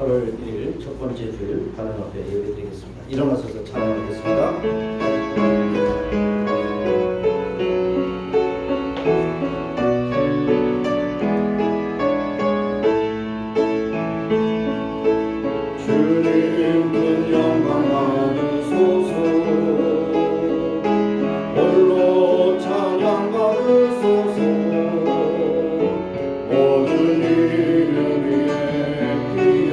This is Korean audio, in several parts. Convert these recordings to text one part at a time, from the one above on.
8월 1일 첫 번째 주일 하나님 앞에 예배드리겠습니다. 일어나셔서 찬양하겠습니다. 뛰어난 그 이름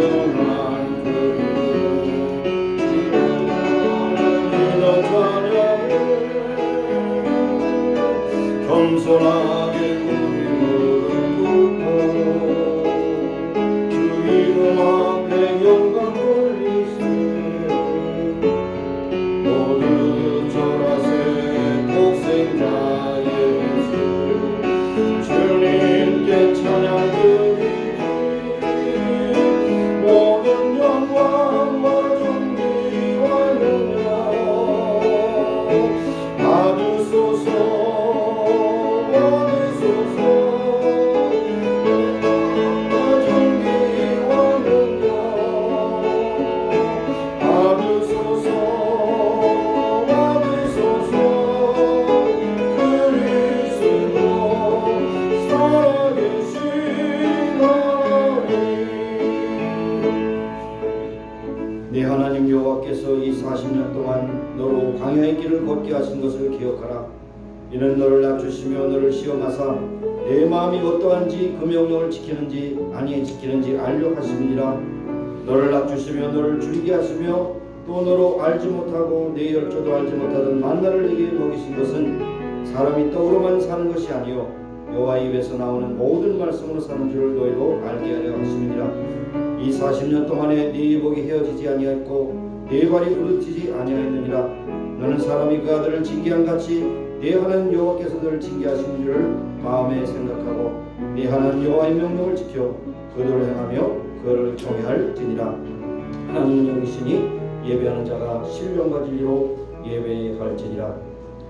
너로 광야의 길을 걷게 하신 것을 기억하라. 이는 너를 낮추시며 너를 시험하사 내 마음이 어떠한지 그 명령을 지키는지 아니 지키는지 알려 하심이니라. 너를 낮추시며 너를 줄이게 하시며 또 너로 알지 못하고 내 열조도 알지 못하던 만나를 네게 먹이신 것은 사람이 떡으로만 사는 것이 아니요 여호와 입에서 나오는 모든 말씀으로 사는 줄을 너희도 알게 하려 하심이니라. 이 40년 동안에 네 이복이 헤어지지 아니하였고 네 발이 부르트지 아니하였느니라. 너는 사람이 그 아들을 징계한 같이 네 하나님 여호와께서 너를 징계하신 줄을 마음에 생각하고 네 하나님 여호와의 명령을 지켜 그대로 행하며 그를 경외할지니라. 하나님은 영이시니 예배하는 자가 신령과 진리로 예배할지니라.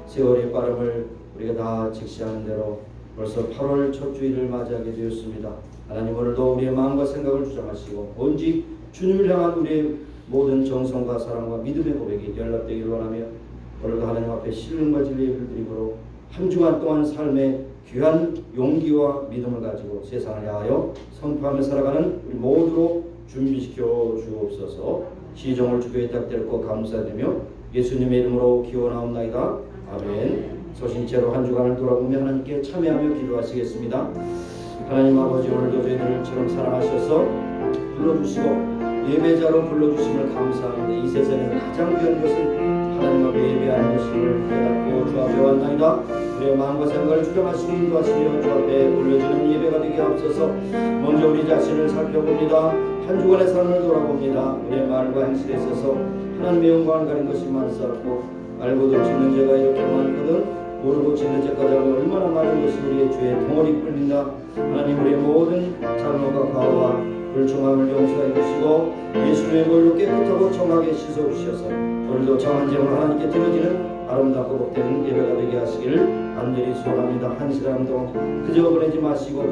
세월의 빠름을 우리가 다 직시하는 대로 벌써 8월 첫 주일을 맞이하게 되었습니다. 하나님 오늘도 우리의 마음과 생각을 주장하시고 오직 주님을 향한 우리의 모든 정성과 사랑과 믿음의 고백이 연락되기를 원하며 오늘도 하나님 앞에 신령과 진리의 예배를 한 주간 동안 삶의 귀한 용기와 믿음을 가지고 세상을 향하여 선포하며 살아가는 우리 모두로 준비시켜 주옵소서. 시종을 주교에 딱들고 감사드리며 예수님의 이름으로 기원하옵나이다. 아멘. 소신체로 한 주간을 돌아보며 하나님께 참여하며 기도하시겠습니다. 하나님 아버지 오늘도 저희들을 처럼 사랑하셔서 불러주시고 예배자로 불러주심을 감사합니다. 이 세상에서 가장 귀한 것은 하나님 앞에 예배하는 것임을 깨닫고 주 앞에 왔나이다. 우리의 마음과 생각을 주장하시고 인도하시며 주 앞에 올려지는 예배가 되게 하옵소서. 먼저 우리 자신을 살펴봅니다. 한 주간의 삶을 돌아봅니다. 우리의 말과 행실에 있어서 하나님의 영광을 가린 것이 많사옵고 알고도 짓는 죄가 이렇게 많거든 모르고 짓는 죄까지 하면 얼마나 많은 것이 우리의 죄에 덩어리 끌린다. 하나님 우리의 모든 잘못과 과오와 불충함을 용서해 주시고 예수님의 볼로 깨끗하고 정하게 씻어 주셔서 오늘도 정한 제물 하나님께 드려지는 아름답고 복된 예배가 되게 하시기를 간절히 소원합니다. 한 시간도 그저 보내지 마시고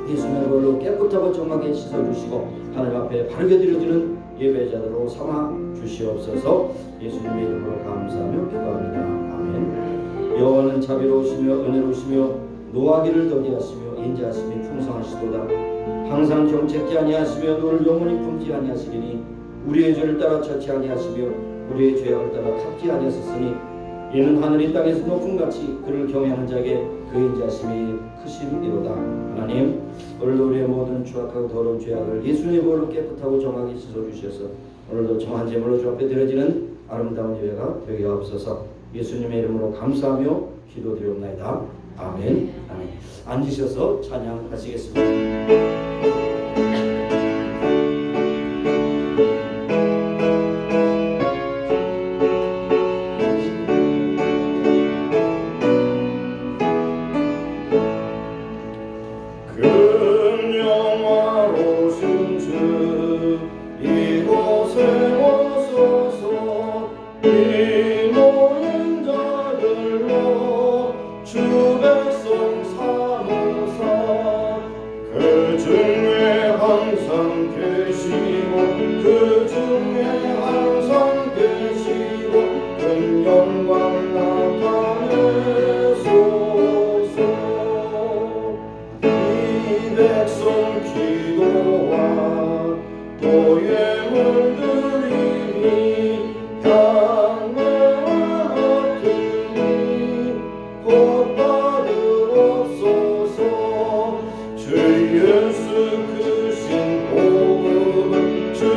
예수님의 볼로 깨끗하고 정하게 씻어 주시고 하나님 앞에 바르게 드려지는 예배자들로 삼아 주시옵소서. 예수님의 이름으로 감사하며 기도합니다. 아멘. 여호와는 자비로우시며 은혜로우시며 노하기를 더디하시며 인자하심이 풍성하시도다. 항상 정책지 아니하시며 너를 영원히 품지 아니하시리니 우리의 죄를 따라 처치 아니하시며 우리의 죄악을 따라 갚지 아니하셨으니 이는 하늘이 땅에서 높음같이 그를 경외하는 자에게 그 인자하심이 크심이로다. 하나님 오늘도 우리의 모든 추악하고 더러운 죄악을 예수님의 볼로 깨끗하고 정하게 씻어주셔서 오늘도 정한 제물로 주 앞에 드려지는 아름다운 예배가 되게 하옵소서. 예수님의 이름으로 감사하며 기도드리옵나이다. 아멘. 아멘. 앉으셔서 찬양하시겠습니다.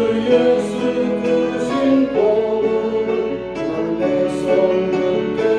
예수 크신 복음을 한 백성 눈께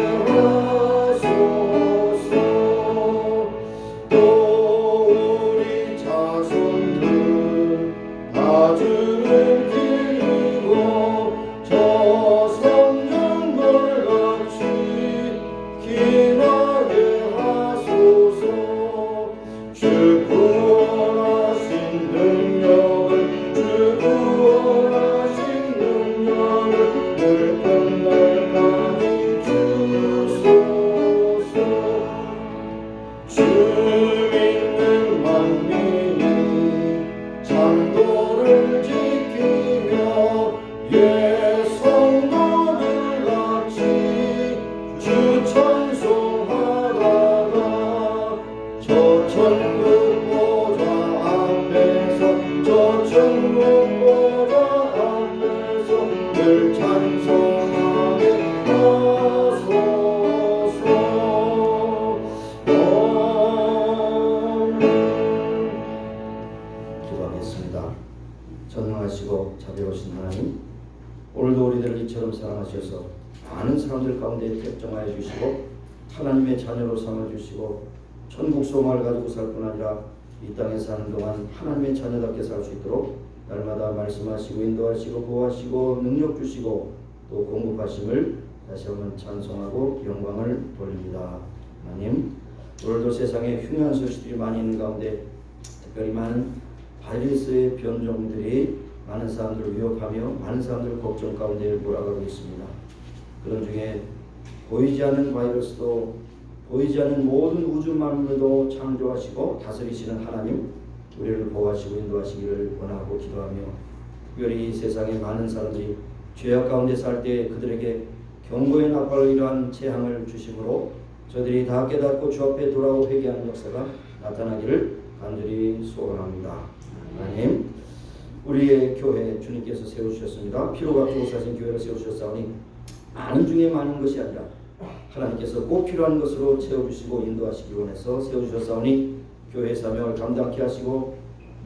사람들 가운데 택정하여 주시고 하나님의 자녀로 삼아주시고 천국 소망을 가지고 살 뿐 아니라 이 땅에 사는 동안 하나님의 자녀답게 살 수 있도록 날마다 말씀하시고 인도하시고 보호하시고 능력 주시고 또 공급하심을 다시 한번 찬송하고 영광을 돌립니다. 하나님, 오늘도 세상에 흉흉한 소식들이 많이 있는 가운데 특별히 많은 바이러스의 변종들이 많은 사람들을 위협하며 많은 사람들을 걱정 가운데 몰아가고 있습니다. 그런 중에 보이지 않는 바이러스도 보이지 않는 모든 우주 만물도 창조하시고 다스리시는 하나님, 우리를 보호하시고 인도하시기를 원하고 기도하며 특별히 이 세상에 많은 사람들이 죄악 가운데 살 때 그들에게 경고의 나팔로 이러한 재앙을 주심으로 저들이 다 깨닫고 주 앞에 돌아오고 회개하는 역사가 나타나기를 간절히 소원합니다. 하나님, 우리의 교회 주님께서 세우셨습니다. 피로가 부어사신 교회를 세우셨사오니 많은 중에 많은 것이 아니라 하나님께서 꼭 필요한 것으로 채워주시고 인도하시기 원해서 세워주셨사오니 교회 사명을 감당케 하시고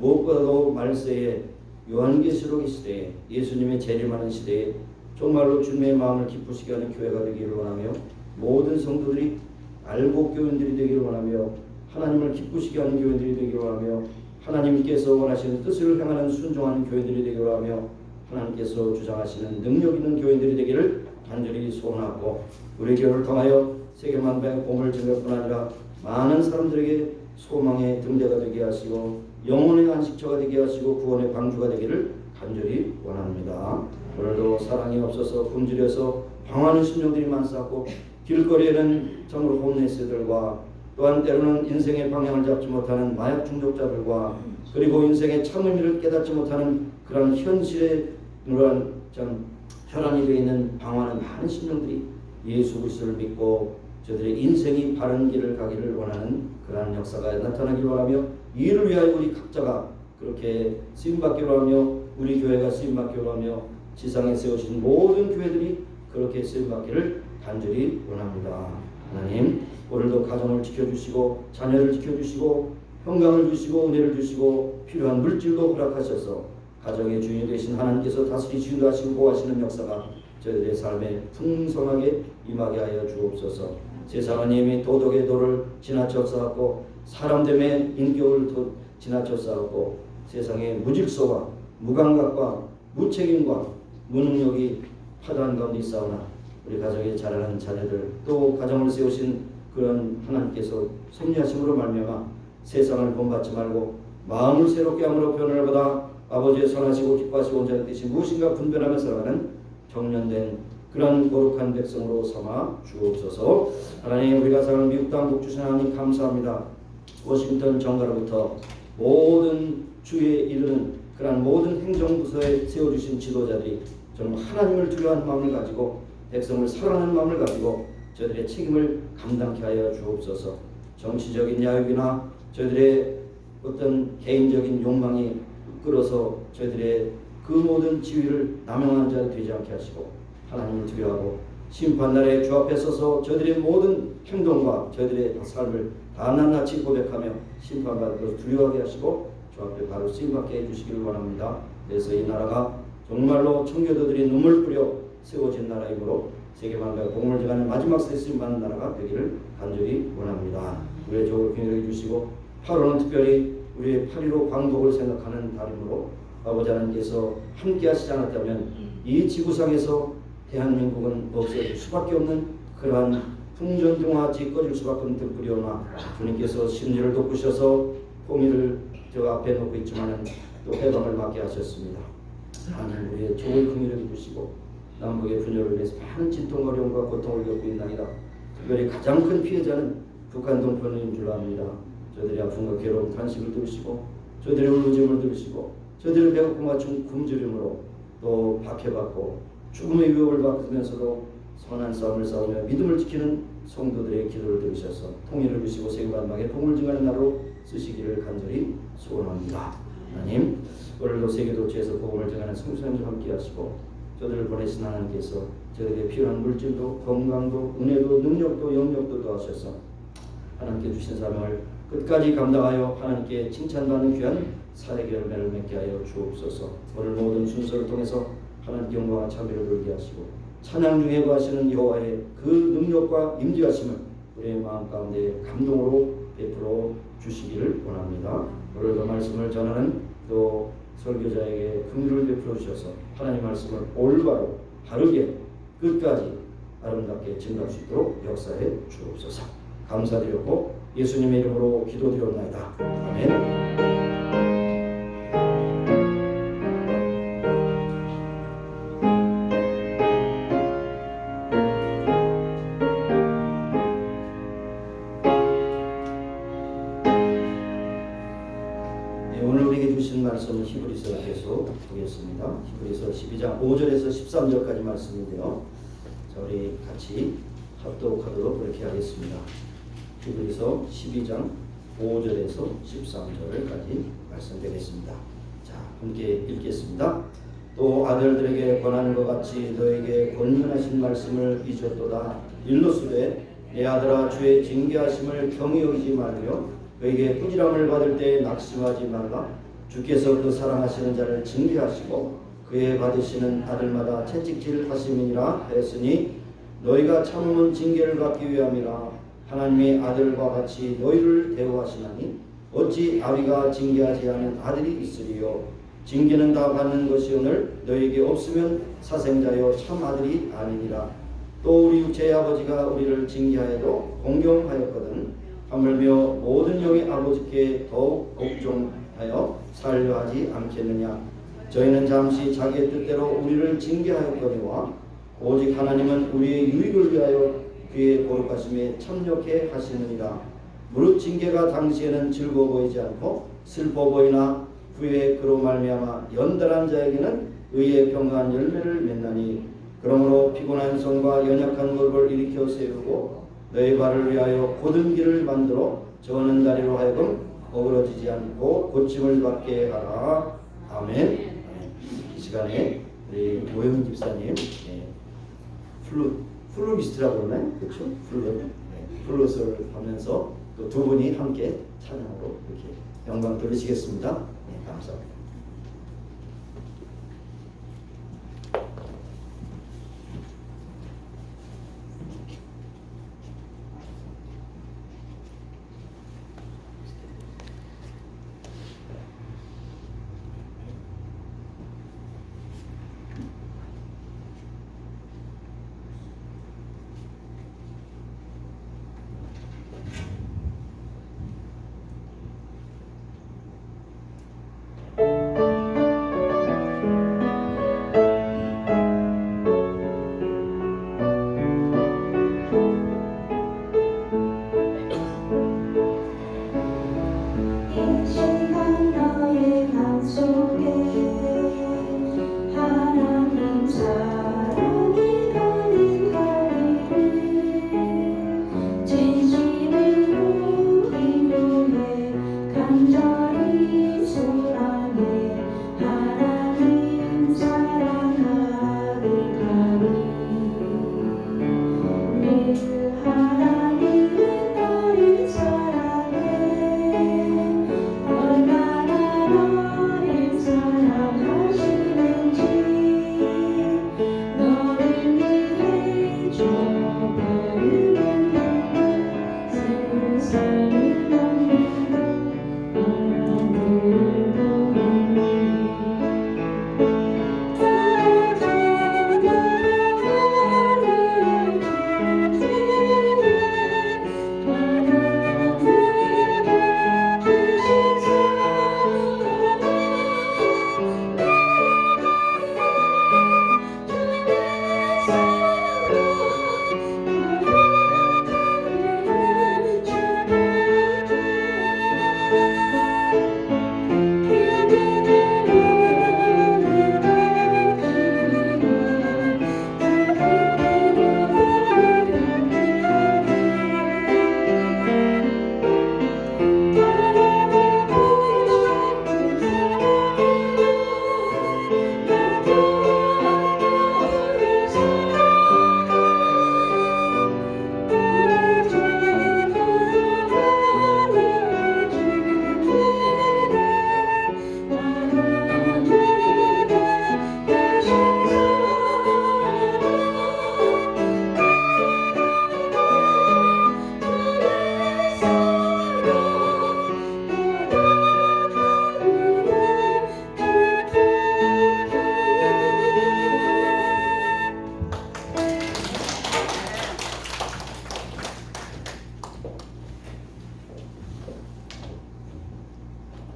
무엇보다도 말세에 요한계시록의 시대에 예수님의 재림하는 시대에 정말로 주님의 마음을 기쁘시게 하는 교회가 되기를 원하며 모든 성도들이 알복 교인들이 되기를 원하며 하나님을 기쁘시게 하는 교인들이 되기를 원하며 하나님께서 원하시는 뜻을 행하는 순종하는 교인들이 되기를 원하며 하나님께서 주장하시는 능력 있는 교인들이 되기를 간절히 소원하고 우리 교회를 통하여 세계 만방의 복음을 증거뿐 아니라 많은 사람들에게 소망의 등대가 되게 하시고 영혼의 안식처가 되게 하시고 구원의 방주가 되기를 간절히 원합니다. 오늘도 사랑이 없어서 굶주려서 방황하는 심령들이 많사고 길거리에는 정말 홈레스들과 또한 때로는 인생의 방향을 잡지 못하는 마약 중독자들과 그리고 인생의 참 의미를 깨닫지 못하는 그런 현실의 그러한 참 혈안이 되어 있는 방황하는 많은 심령들이 예수 그리스도를 믿고 저들의 인생이 바른 길을 가기를 원하는 그러한 역사가 나타나기를 원하며 이를 위하여 우리 각자가 그렇게 쓰임받기로 하며 우리 교회가 쓰임받기로 하며 지상에 세우신 모든 교회들이 그렇게 쓰임받기를 간절히 원합니다. 하나님, 오늘도 가정을 지켜주시고 자녀를 지켜주시고 평강을 주시고 은혜를 주시고 필요한 물질도 허락하셔서 가정의 주인이 되신 하나님께서 다스리시고 인도하시고 보호하시는 역사가 저희들의 삶에 풍성하게 임하게 하여 주옵소서. 세상은 이미 도덕의 도를 지나쳐 쌓았고 사람 때문에 인격을 지나쳐 쌓았고 세상의 무질서와 무감각과 무책임과 무능력이 파도한 가운데 있사오나 우리 가정에 자라는 자녀들 또 가정을 세우신 그런 하나님께서 섭리하심으로 말미암아 세상을 본받지 말고 마음을 새롭게 함으로 변화를 받아 아버지의 선하시고 기뻐하시고 온전한 뜻이 무엇인가 분별하며 살아가는 정련된 그런 거룩한 백성으로 삼아 주옵소서. 하나님, 우리가 사는 미국 땅 복주신 하나님 감사합니다. 워싱턴 정가로부터 모든 주에 이르는 그런 모든 행정부서에 세워주신 지도자들이 정말 하나님을 두려워하는 마음을 가지고 백성을 사랑하는 마음을 가지고 저들의 책임을 감당케 하여 주옵소서. 정치적인 야욕이나 저들의 어떤 개인적인 욕망이 이끌어서 저들의 그 모든 지위를 남용하는 자가 되지 않게 하시고 하나님을 두려워하고 심판날에 주 앞에 서서 저들의 모든 행동과 저들의 삶을 다 낱낱이 고백하며 심판받을 것을 두려워하게 하시고 주 앞에 바로 쓰임받게 해주시기를 원합니다. 그래서 이 나라가 정말로 청교도들이 눈물 뿌려 세워진 나라이므로 세계만방의 복음을 전하는 마지막 세에 쓰임받는 나라가 되기를 간절히 원합니다. 우리의 조국을 균형해 주시고 8월은 특별히 우리의 8.15 광복을 생각하는 달이므로 아버지 하나님께서 함께 하시지 않았다면 이 지구상에서 대한민국은 없어질 수밖에 없는 그러한 풍전등화같이 꺼질 수밖에 없는 등불이오나 주님께서 심지를 돋구셔서 공의를 저 앞에 놓고 있지만 또 해방을 맞게 하셨습니다. 하나님, 우리의 좋은 긍휼을 입으시고 남북의 분열을 위해서 많은 진통 어려움과 고통을 겪고 있나이다. 특별히 가장 큰 피해자는 북한 동포인 줄 압니다. 저들이 아픔과 괴로움 탄식을 들으시고 저들의 울부짖음을 들으시고 저들의 배고픔과 굶주림으로 또 박해받고 죽음의 위협을 받으면서도 선한 싸움을 싸우며 믿음을 지키는 성도들의 기도를 들으셔서 통일을 주시고 세계만방에 복음을 증하는 나라로 쓰시기를 간절히 소원합니다. 하나님, 오늘도 세계도처에서 복음을 증하는 성수님과 함께 하시고 저들을 보내신 하나님께서 저들에게 필요한 물질도 건강도 은혜도 능력도 영역도 더하셔서 하나님께 주신 사명을 끝까지 감당하여 하나님께 칭찬받는 귀한 사례 열매를 맺게 하여 주옵소서. 오늘 모든 순서를 통해서 하나님께 영광과 찬미를 돌게 하시고 찬양 중에 구하시는 여호와의 그 능력과 임재하심을 우리의 마음 가운데 감동으로 베풀어 주시기를 원합니다. 오늘도 말씀을 전하는 또 설교자에게 긍휼을 베풀어 주셔서 하나님 말씀을 올바로 바르게 끝까지 아름답게 증거할 수 있도록 역사해 주옵소서. 감사드렸고 예수님의 이름으로 기도드렸나이다. 아멘. 오늘 우리에게 주신 말씀은 히브리서 계속 보겠습니다. 히브리서 12장 5절에서 13절까지 말씀인데요. 자, 우리 같이 합독하도록 그렇게 하겠습니다. 히브리서 12장 5절에서 13절까지 말씀드리겠습니다. 자, 함께 읽겠습니다. 또 아들들에게 권하는 것 같이 너에게 권면하신 말씀을 잊었도다. 일러스되 내 아들아 주의 징계하심을 경히 여기지 말며 그에게 꾸지람을 받을 때 낙심하지 말라. 주께서 그 사랑하시는 자를 징계하시고 그의 받으시는 아들마다 채찍질 하심이니라 하였으니 너희가 참으면 징계를 받기 위함이라. 하나님의 아들과 같이 너희를 대우하시나니 어찌 아비가 징계하지 않은 아들이 있으리요. 징계는 다 받는 것이오늘 너희에게 없으면 사생자여 참 아들이 아니니라. 또 우리 육체의 아버지가 우리를 징계하여도 공경하였거든 하물며 모든 영의 아버지께 더욱 복종하여 살려 하지 않겠느냐. 저희는 잠시 자기의 뜻대로 우리를 징계하였거니와 오직 하나님은 우리의 유익을 위하여 그의 거룩하심에 참여케 하시느니라. 무릇 징계가 당시에는 즐거워 보이지 않고 슬퍼 보이나 후에 그로 말미암아 연단한 자에게는 의의 평강한 열매를 맺나니 그러므로 피곤한 손과 연약한 무릎을 일으켜 세우고 너희 발을 위하여 곧은 길을 만들어 저는 다리로 하여금 어그러지지 않고 고침을 받게 하라. 아멘. 이 시간에 우리 노영 집사님 플루리스트라고 그러나요? 그렇죠? 플룻을 하면서 또 두 분이 함께 찬양으로 이렇게 영광 돌리시겠습니다. 감사합니다.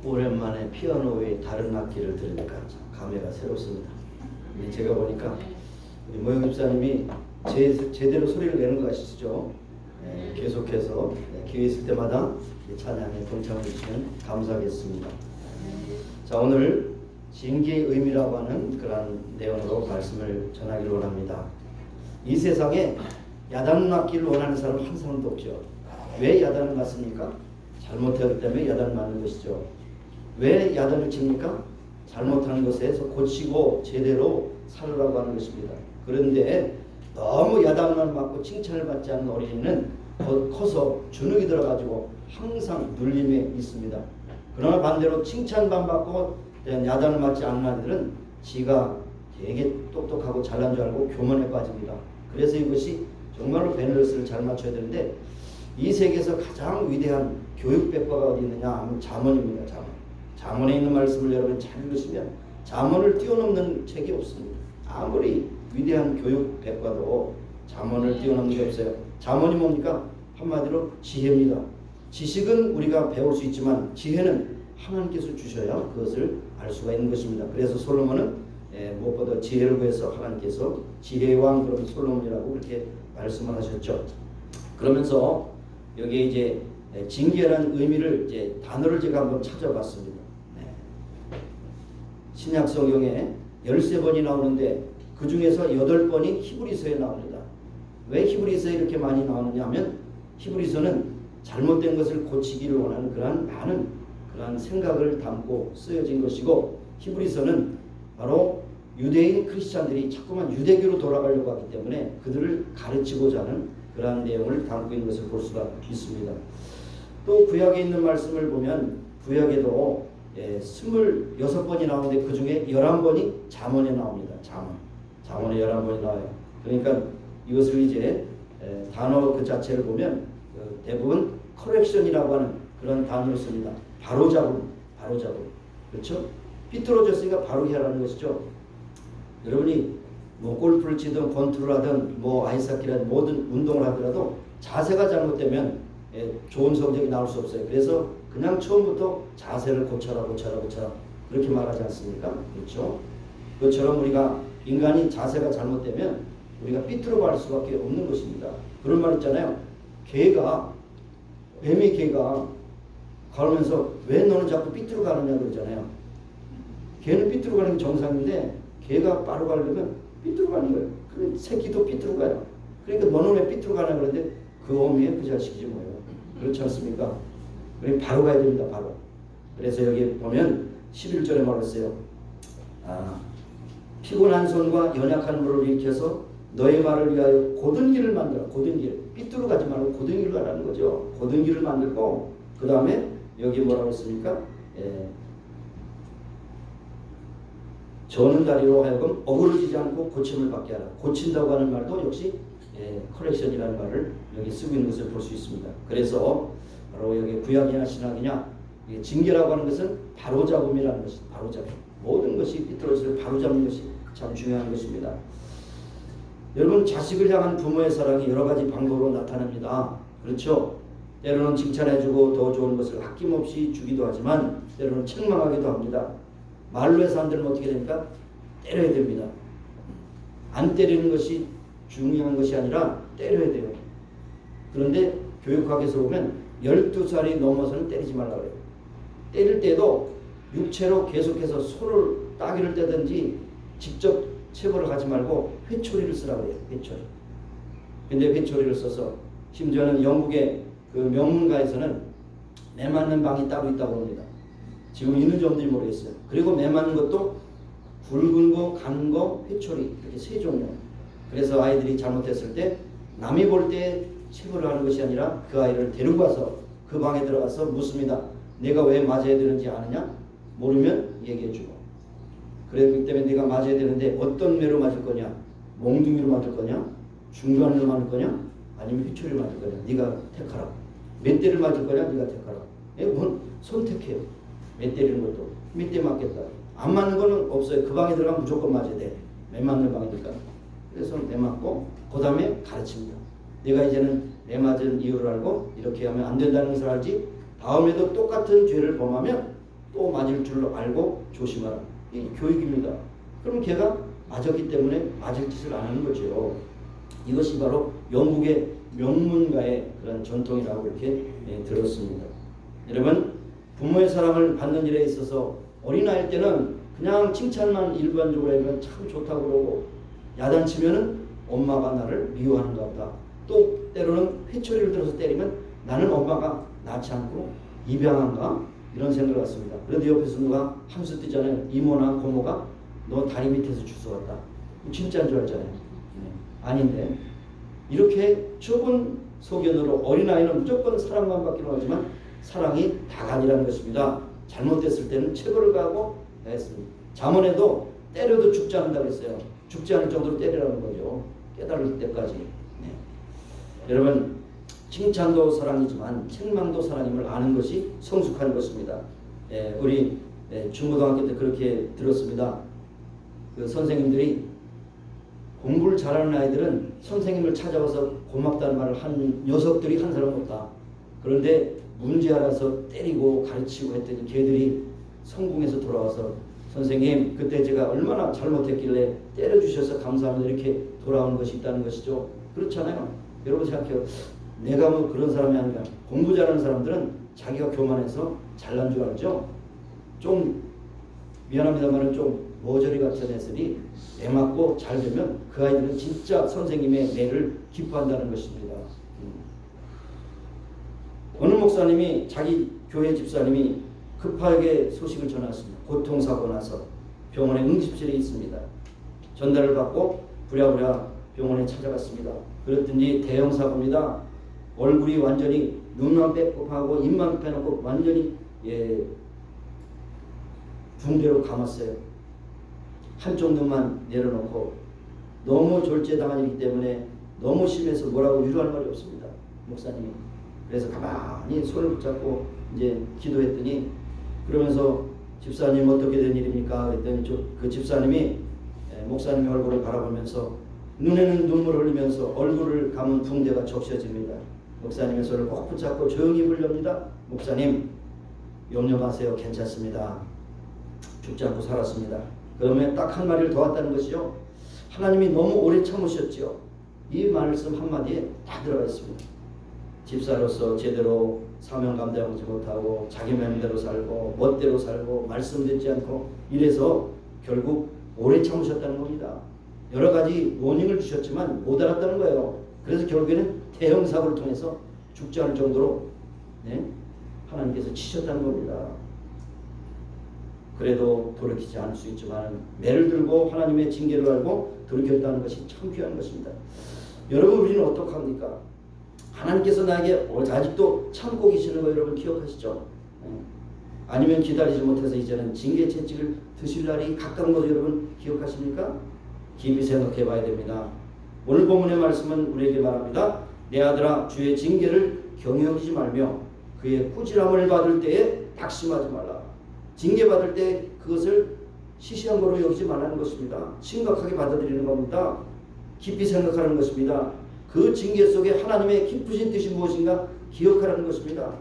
오랜만에 피아노 외에 다른 악기를 들으니까 참 감회가 새롭습니다. 근데 제가 보니까 우리 모영 집사님이 제대로 소리를 내는 거 아시죠? 계속해서 기회 있을 때마다 찬양에 동참해 주시면 감사하겠습니다. 자, 오늘 징계의 의미라고 하는 그런 내용으로 말씀을 전하기를 원합니다. 이 세상에 야단 맞기를 원하는 사람 한 사람도 없죠. 왜 야단을 맞습니까? 잘못했기 때문에 야단을 맞는 것이죠. 왜 야단을 칩니까? 잘못하는 것에서 고치고 제대로 살으라고 하는 것입니다. 그런데 너무 야단만 맞고 칭찬을 받지 않는 어린이는 커서 주눅이 들어가지고 항상 눌림에 있습니다. 그러나 반대로 칭찬만 받고 야단을 맞지 않는 아이들은 지가 되게 똑똑하고 잘난 줄 알고 교만에 빠집니다. 그래서 이것이 정말로 밸런스를 잘 맞춰야 되는데, 이 세계에서 가장 위대한 교육 백과가 어디 있느냐 하면 잠언입니다. 잠언에 있는 말씀을 여러분 잘 읽으시면 잠언을 뛰어넘는 책이 없습니다. 아무리 위대한 교육 백과도 잠언을 뛰어넘는 게 없어요. 잠언이 뭡니까? 한마디로 지혜입니다. 지식은 우리가 배울 수 있지만 지혜는 하나님께서 주셔야 그것을 알 수가 있는 것입니다. 그래서 솔로몬은 무엇보다 지혜를 구해서 하나님께서 지혜의 왕 그런 솔로몬이라고 그렇게 말씀을 하셨죠. 그러면서 여기에 이제 징계라는 의미를 이제 단어를 제가 한번 찾아봤습니다. 신약 성경에 13번이 나오는데 그 중에서 8번이 히브리서에 나옵니다. 왜 히브리서에 이렇게 많이 나오느냐 하면 히브리서는 잘못된 것을 고치기를 원하는 그러한 많은 그러한 생각을 담고 쓰여진 것이고, 히브리서는 바로 유대인 크리스찬들이 자꾸만 유대교로 돌아가려고 하기 때문에 그들을 가르치고자 하는 그러한 내용을 담고 있는 것을 볼 수가 있습니다. 또 구약에 있는 말씀을 보면 구약에도 26번이 나오는데 그 중에 11번이 잠언에 나옵니다. 잠언에 11번이 나와요. 그러니까 이것을 이제 단어 그 자체를 보면 대부분 커렉션이라고 하는 그런 단어를 씁니다. 바로잡음. 그렇죠? 삐뚤어졌으니까 바로 해라는 것이죠. 여러분이 뭐 골프를 치든 권투를 하든 뭐 아이스하키라든 모든 운동을 하더라도 자세가 잘못되면 좋은 성적이 나올 수 없어요. 그래서 그냥 처음부터 자세를 고쳐라 그렇게 말하지 않습니까? 그렇죠? 그것처럼 우리가 인간이 자세가 잘못되면 우리가 삐뚤어 갈 수밖에 없는 것입니다. 그런 말 있잖아요. 뱀이 개가 걸으면서 왜 너는 자꾸 삐뚤어 가느냐 그러잖아요. 개는 삐뚤어 가는 게 정상인데 개가 바로 가려면 삐뚤어 가는 거예요. 그럼 새끼도 삐뚤어 가요. 그러니까 너는 왜 삐뚤어 가냐 그러는데 그 어미에 그 자식이지 뭐예요. 그렇지 않습니까? 그러니까 바로 가야 됩니다. 바로. 그래서 여기 보면 11절에 말했어요. 피곤한 손과 연약한 무릎을 일으켜서 너의 말을 위하여 고든 길을 만들어. 고든 길. 삐뚤어 가지 말고 고든 길을 가라는 거죠. 고든 길을 만들고 그 다음에 여기 뭐라고 했습니까? 저는 다리로 하여금 어그러지지 않고 고침을 받게 하라. 고친다고 하는 말도 역시 커렉션이라는 말을 여기 쓰고 있는 것을 볼 수 있습니다. 그래서 바로 여기 구약이냐 신약이냐 징계라고 하는 것은 바로잡음이라는 것입니다. 바로잡음. 모든 것이 삐뚤어질 바로잡는 것이 참 중요한 것입니다. 여러분, 자식을 향한 부모의 사랑이 여러 가지 방법으로 나타납니다. 그렇죠? 때로는 칭찬해주고 더 좋은 것을 아낌없이 주기도 하지만 때로는 책망하기도 합니다. 말로 해서 안 되면 어떻게 됩니까? 때려야 됩니다. 안 때리는 것이 중요한 것이 아니라 때려야 돼요. 그런데 교육학에서 보면 12살이 넘어서는 때리지 말라고 해요. 때릴 때도 육체로 계속해서 손을 따귀를 떼든지 직접 체벌을 하지 말고 회초리를 쓰라고 해요. 회초리. 근데 회초리를 써서 심지어는 영국의 그 명문가에서는 매 맞는 방이 따로 있다고 합니다. 지금 있는지 없는지 모르겠어요. 그리고 매 맞는 것도 굵은 거, 간 거, 회초리 이렇게 세 종류. 그래서 아이들이 잘못했을 때 남이 볼 때 체벌을 하는 것이 아니라 그 아이를 데리고 가서 그 방에 들어가서 묻습니다. 내가 왜 맞아야 되는지 아느냐? 모르면 얘기해주고. 그렇기 때문에 내가 맞아야 되는데 어떤 매로 맞을 거냐? 몽둥이로 맞을 거냐? 중간으로 맞을 거냐? 아니면 휘초리로 맞을 거냐? 네가 택하라. 몇 대를 맞을 거냐? 네가 택하라. 이건 선택해요. 몇 때리는 것도 몇 대 맞겠다. 안 맞는 거는 없어요. 그 방에 들어가면 무조건 맞아야 돼. 매 맞는 방이니까. 그래서 매 맞고 그 다음에 가르칩니다. 내가 이제는 매 맞은 이유를 알고 이렇게 하면 안 된다는 것을 알지. 다음에도 똑같은 죄를 범하면 또 맞을 줄 알고 조심하라. 이 교육입니다. 그럼 걔가 맞았기 때문에 맞을 짓을 안 하는 거죠. 이것이 바로 영국의 명문가의 그런 전통이라고 이렇게 들었습니다. 여러분, 부모의 사랑을 받는 일에 있어서 어린아이일 때는 그냥 칭찬만 일반적으로 하면 참 좋다고 그러고, 야단치면은 엄마가 나를 미워하는가 보다. 또 때로는 회초리를 들어서 때리면 나는 엄마가 낳지 않고 입양한가? 이런 생각을 갖습니다. 그런데 옆에서 누가 함수 뜨잖아요. 이모나 고모가 너 다리 밑에서 주워 왔다. 진짜인 줄 알잖아요. 아닌데, 이렇게 좁은 소견으로 어린아이는 무조건 사랑만 받기로 하지만 사랑이 다가 아니라는 것입니다. 잘못됐을 때는 체벌을 가하고 했습니다. 잠언에도 때려도 죽지 않는다고 했어요. 죽지 않을 정도로 때리라는 거죠. 깨달을 때까지. 여러분, 칭찬도 사랑이지만 책망도 사랑임을 아는 것이 성숙한 것입니다. 우리 중고등학교 때 그렇게 들었습니다. 그 선생님들이 공부를 잘하는 아이들은 선생님을 찾아와서 고맙다는 말을 한 녀석들이 한 사람 없다. 그런데 문제 알아서 때리고 가르치고 했더니 걔들이 성공해서 돌아와서 선생님 그때 제가 얼마나 잘못했길래 때려주셔서 감사합니다 이렇게 돌아오는 것이 있다는 것이죠. 그렇잖아요. 여러분 생각해요. 내가 뭐 그런 사람이 아니라 공부 잘하는 사람들은 자기가 교만해서 잘난 줄 알죠. 좀 미안합니다만은 좀 모조리 같은 애들이 애 맞고 잘 되면 그 아이들은 진짜 선생님의 매를 기뻐한다는 것입니다. 어느 목사님이 자기 교회 집사님이 급하게 소식을 전했습니다. 교통사고 나서 병원에 응집실에 있습니다. 전달을 받고 부랴부랴 병원에 찾아갔습니다. 그랬더니 대형 사고입니다. 얼굴이 완전히 눈만 빼고하고 입만 빼놓고 완전히 붕대로 감았어요. 한쪽 눈만 내려놓고 너무 졸지당한 일이기 때문에 너무 심해서 뭐라고 위로할 말이 없습니다. 목사님이. 그래서 가만히 손을 붙잡고 이제 기도했더니 그러면서 집사님 어떻게 된 일입니까? 그랬더니 그 집사님이 목사님의 얼굴을 바라보면서 눈에는 눈물을 흘리면서 얼굴을 감은 붕대가 적셔집니다. 목사님의 손을 꼭 붙잡고 조용히 불립니다. 목사님 염려 마세요. 괜찮습니다. 죽지 않고 살았습니다. 그러면 딱 한 마디를 더 왔다는 것이죠. 하나님이 너무 오래 참으셨죠. 이 말씀 한마디에 다 들어가 있습니다. 집사로서 제대로 사명 감당하지 못하고 자기 마음대로 살고 멋대로 살고 말씀 듣지 않고 이래서 결국 오래 참으셨다는 겁니다. 여러 가지 원인을 주셨지만 못 알았다는 거예요. 그래서 결국에는 대형 사고를 통해서 죽지 않을 정도로 하나님께서 치셨다는 겁니다. 그래도 돌이키지 않을 수 있지만 매를 들고 하나님의 징계를 알고 돌이켰다는 것이 참 귀한 것입니다. 여러분 우리는 어떡합니까? 하나님께서 나에게 아직도 참고 계시는 거 여러분 기억하시죠? 아니면 기다리지 못해서 이제는 징계 채찍을 드실 날이 가까운 것을 여러분 기억하십니까? 깊이 생각해 봐야 됩니다. 오늘 본문의 말씀은 우리에게 말합니다. 내 아들아 주의 징계를 경여하지 말며 그의 꾸지람을 받을 때에 낙심하지 말라. 징계받을 때 그것을 시시한 거로 여기지 말라는 것입니다. 심각하게 받아들이는 겁니다. 깊이 생각하는 것입니다. 그 징계 속에 하나님의 깊으신 뜻이 무엇인가 기억하라는 것입니다.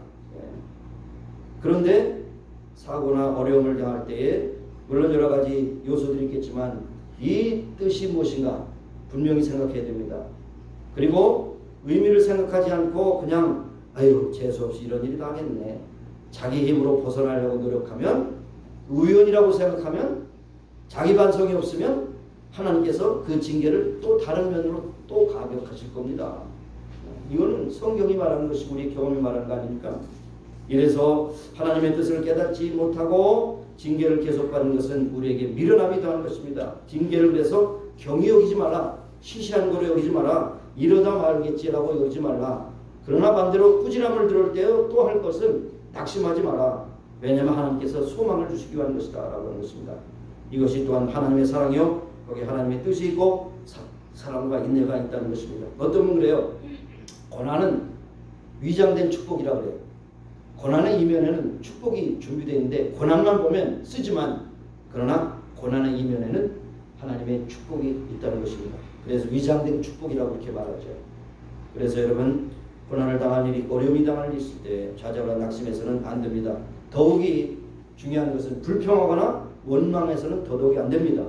그런데 사고나 어려움을 당할 때에 물론 여러 가지 요소들이 있겠지만 이 뜻이 무엇인가 분명히 생각해야 됩니다. 그리고 의미를 생각하지 않고 그냥 아유 재수없이 이런 일이 당했네. 자기 힘으로 벗어나려고 노력하면 우연이라고 생각하면 자기 반성이 없으면 하나님께서 그 징계를 또 다른 면으로 또 가격하실 겁니다. 이거는 성경이 말하는 것이고 우리 경험이 말하는 거 아닙니까? 이래서 하나님의 뜻을 깨닫지 못하고 징계를 계속받는 것은 우리에게 미련함이 더한 것입니다. 징계를 그래서 경히 여기지 마라. 시시한 거로 여기지 마라. 이러다 말겠지라고 여기지 말라. 그러나 반대로 꾸지람을 들을 때요 또 할 것은 낙심하지 마라. 왜냐하면 하나님께서 소망을 주시기 위한 것이다 라고 하는 것입니다. 이것이 또한 하나님의 사랑이요 거기에 하나님의 뜻이 있고 사랑과 인내가 있다는 것입니다. 어떤 분 그래요. 고난은 위장된 축복이라고 그래요. 고난의 이면에는 축복이 준비되어 있는데 고난만 보면 쓰지만 그러나 고난의 이면에는 하나님의 축복이 있다는 것입니다. 그래서 위장된 축복이라고 이렇게 말하죠. 그래서 여러분 고난을 당할 일이 어려움이 당할 일이 있을 때 좌절과 낙심해서는 안 됩니다. 더욱이 중요한 것은 불평하거나 원망해서는 더더욱이 안 됩니다.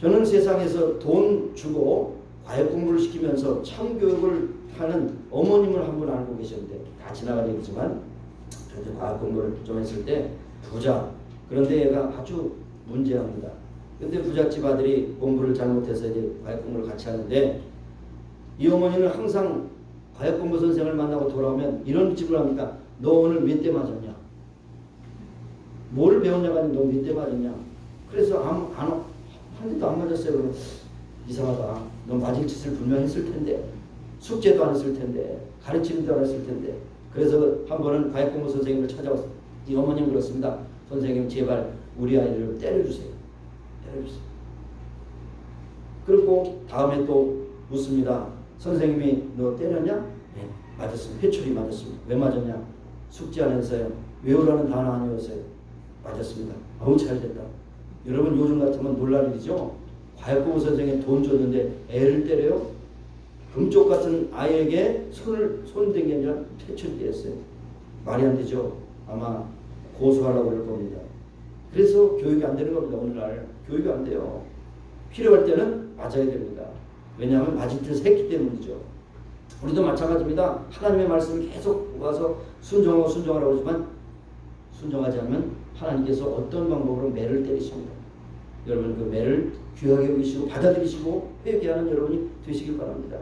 저는 세상에서 돈 주고 과외 공부를 시키면서 참교육을 하는 어머님을 한 분 알고 계셨는데, 다 지나간 얘기지만 저도 과외 공부를 좀 했을 때 부자, 그런데 얘가 아주 문제합니다. 근데 부잣집 아들이 공부를 잘못해서 이제 과외 공부를 같이 하는데, 이 어머니는 항상 과외 공부 선생을 만나고 돌아오면 이런 질문을 합니다. 너 오늘 몇 대 맞았냐? 뭘 배웠냐가 아니라 너 몇 대 맞았냐? 그래서 한 대도 안 맞았어요. 그러면 이상하다. 너 맞을 짓을 분명히 했을 텐데, 숙제도 안 했을 텐데, 가르치는 도 안 했을 텐데. 그래서 한 번은 과외 공부 선생님을 찾아와서, 이 어머님 그렇습니다. 선생님 제발 우리 아이를 때려주세요. 때려주세요. 그리고 다음에 또 묻습니다. 선생님이 너 때렸냐? 네, 맞았습니다. 회초리 맞았습니다. 왜 맞았냐? 숙제 안 해서요. 외우라는 단어 안 외웠어요. 맞았습니다. 어우 잘됐다. 여러분 요즘 같으면 놀랄 일이죠. 과외 공부 선생님 돈 줬는데 애를 때려요? 금쪽 같은 아이에게 손 댄 게 아니라 회초리 때렸어요. 말이 안 되죠. 아마 고소하려고 그럴 겁니다. 그래서 교육이 안 되는 겁니다. 오늘날 교육이 안 돼요. 필요할 때는 맞아야 됩니다. 왜냐하면 맞을 짓을 했기 때문이죠. 우리도 마찬가지입니다. 하나님의 말씀을 계속 와서 순종하라고 하지만 순종하지 않으면 하나님께서 어떤 방법으로 매를 때리십니다. 여러분 그 매를 귀하게 여기시고 받아들이시고 회개하는 여러분이 되시길 바랍니다.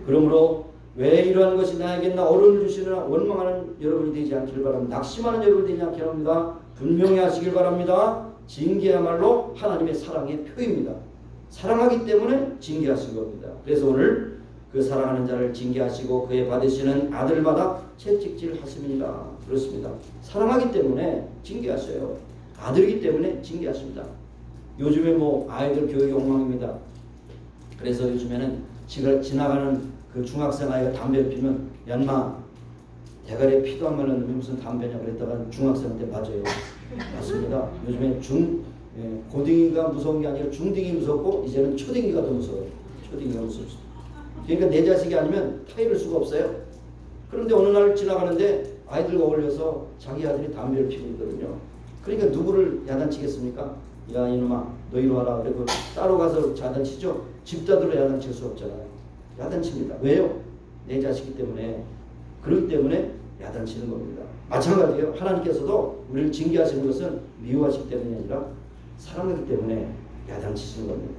그러므로 왜 이러한 것이 나에게나 어려움을 주시느냐 원망하는 여러분이 되지 않기를 바랍니다. 낙심하는 여러분이 되지 않기를 바랍니다. 분명히 하시길 바랍니다. 징계야말로 하나님의 사랑의 표입니다. 사랑하기 때문에 징계하신 겁니다. 그래서 오늘 그 사랑하는 자를 징계하시고 그의 받으시는 아들마다 채찍질 하심이니라. 그렇습니다. 사랑하기 때문에 징계하셔요. 아들이기 때문에 징계하십니다. 요즘에 뭐 아이들 교육이 엉망입니다. 그래서 요즘에는 지나가는 그 중학생 아이가 담배를 피면 얀마 대가리에 피도 안 말랐는데 무슨 담배냐 그랬다가 중학생한테 맞아요. 맞습니다. 요즘에 고딩이가 무서운 게 아니라 중딩이 무섭고 이제는 초딩이가 더 무서워요. 초딩이가 무섭습니다. 그러니까 내 자식이 아니면 타이를 수가 없어요. 그런데 어느 날 지나가는데 아이들과 어울려서 자기 아들이 담배를 피고 있거든요. 그러니까 누구를 야단치겠습니까? 야 이놈아 너 이리 와라. 그리고 따로 가서 야단치죠. 집단으로 야단칠 수 없잖아요. 야단칩니다. 왜요? 내 자식이기 때문에. 그렇기 때문에 야단치는 겁니다. 마찬가지예요. 하나님께서도 우리를 징계하시는 것은 미워하시기 때문이 아니라 사랑하기 때문에 야단치시는 겁니다.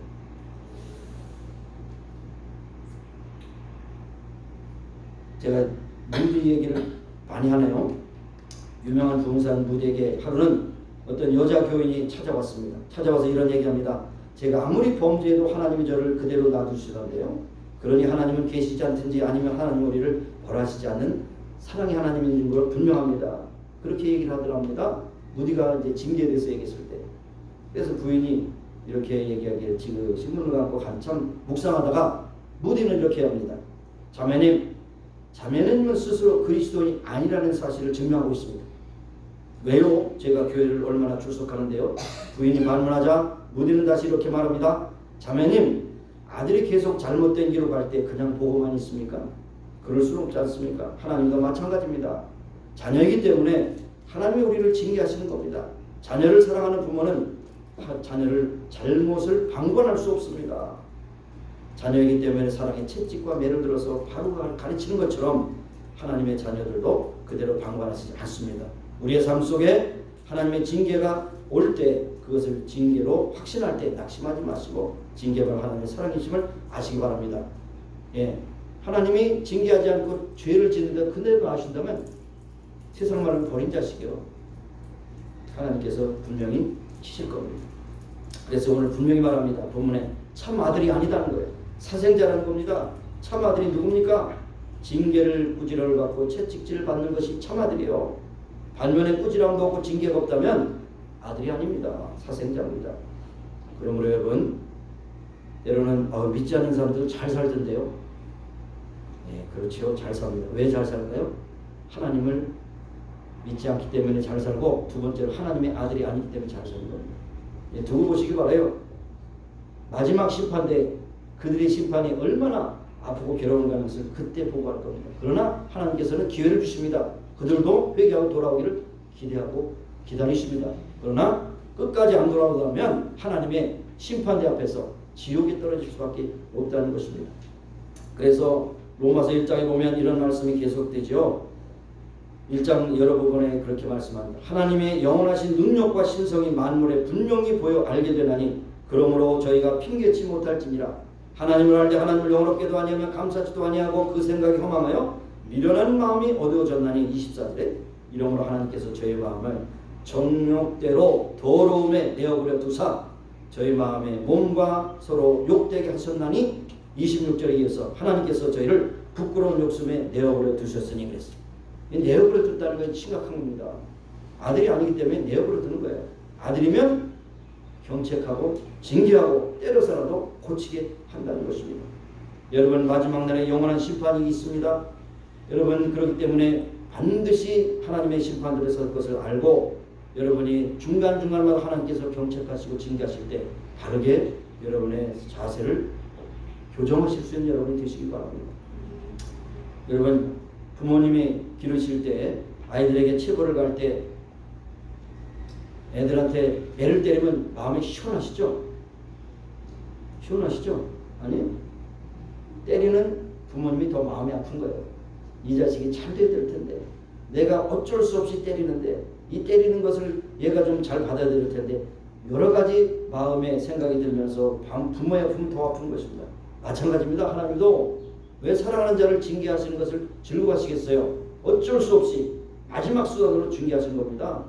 제가 무디 얘기를 많이 하네요. 유명한 부흥산 무디에게 하루는 어떤 여자 교인이 찾아왔습니다. 찾아와서 이런 얘기합니다. 제가 아무리 범죄해도 하나님이 저를 그대로 놔두시던데요. 그러니 하나님은 계시지 않든지 아니면 하나님 우리를 벌하시지 않는 사랑의 하나님인 걸 분명합니다. 그렇게 얘기를 하더랍니다. 무디가 이제 징계에 대해서 얘기했을 때. 그래서 부인이 이렇게 얘기하기를 지금 신문을 갖고 한참 묵상하다가 무디는 이렇게 합니다. 자매님은 스스로 그리스도인이 아니라는 사실을 증명하고 있습니다. 왜요? 제가 교회를 얼마나 출석하는데요. 부인이 반문하자 무디는 다시 이렇게 말합니다. 자매님, 아들이 계속 잘못된 길로 갈 때 그냥 보고만 있습니까? 그럴 수는 없지 않습니까? 하나님도 마찬가지입니다. 자녀이기 때문에 하나님이 우리를 징계하시는 겁니다. 자녀를 사랑하는 부모는 자녀를 잘못을 방관할 수 없습니다. 자녀이기 때문에 사랑의 채찍과 매를 들어서 바로 가르치는 것처럼 하나님의 자녀들도 그대로 방관하시지 않습니다. 우리의 삶 속에 하나님의 징계가 올 때 그것을 징계로 확신할 때 낙심하지 마시고 징계가 하나님의 사랑이심을 아시기 바랍니다. 예, 하나님이 징계하지 않고 죄를 짓는데 그대로 아신다면 세상 말은 버린 자식이요. 하나님께서 분명히 치실 겁니다. 그래서 오늘 분명히 말합니다. 본문에 참 아들이 아니다는 거예요. 사생자라는 겁니다. 참 아들이 누굽니까? 징계를 꾸지람을 받고 채찍질을 받는 것이 참 아들이요. 반면에 꾸지람도 없고 징계가 없다면 아들이 아닙니다. 사생자입니다. 그러므로 여러분 때로는 믿지 않는 사람들은 잘 살던데요. 네, 그렇죠. 잘 삽니다. 왜 잘 살까요? 하나님을 믿지 않기 때문에 잘 살고 두 번째로 하나님의 아들이 아니기 때문에 잘 사는 겁니다. 네, 두고 보시기 바라요. 마지막 심판 때 그들의 심판이 얼마나 아프고 괴로운가 하는 것을 그때 보고 할 겁니다. 그러나 하나님께서는 기회를 주십니다. 그들도 회개하고 돌아오기를 기대하고 기다리십니다. 그러나 끝까지 안 돌아오다면 하나님의 심판대 앞에서 지옥에 떨어질 수밖에 없다는 것입니다. 그래서 로마서 1장에 보면 이런 말씀이 계속되죠. 1장 여러 부분에 그렇게 말씀합니다. 하나님의 영원하신 능력과 신성이 만물에 분명히 보여 알게 되나니 그러므로 저희가 핑계치 못할지니라. 하나님을 알 때 하나님을 영원롭게도 아니하며 감사치도 아니하고 그 생각이 허망하여 미련한 마음이 어두워졌나니 24절에 이러므로 하나님께서 저희 마음을 정욕대로 더러움에 내어버려 두사 저희 마음의 몸과 서로 욕되게 하셨나니 26절에 이어서 하나님께서 저희를 부끄러운 욕심에 내어버려 두셨으니 그랬어요. 내어버려 뒀다는 건 심각한 겁니다. 아들이 아니기 때문에 내어버려 두는 거예요. 아들이면 경책하고 징계하고 때려서라도 고치게 한다는 것입니다. 여러분 마지막 날에 영원한 심판이 있습니다. 여러분 그렇기 때문에 반드시 하나님의 심판들에 설 것을 알고 여러분이 중간중간마다 하나님께서 경책하시고 징계하실 때 바르게 여러분의 자세를 교정하실 수 있는 여러분이 되시기 바랍니다. 여러분 부모님이 기르실 때 아이들에게 체벌을 갈 때 애들한테 애를 때리면 마음이 시원하시죠? 시원하시죠? 아니요. 때리는 부모님이 더 마음이 아픈 거예요. 이 자식이 잘 돼야 될 텐데 내가 어쩔 수 없이 때리는데 이 때리는 것을 얘가 좀 잘 받아들일 텐데 여러 가지 마음의 생각이 들면서 부모의 아픔은 더 아픈 것입니다. 마찬가지입니다. 하나님도 왜 사랑하는 자를 징계하시는 것을 즐거워하시겠어요? 어쩔 수 없이 마지막 수단으로 징계하신 겁니다.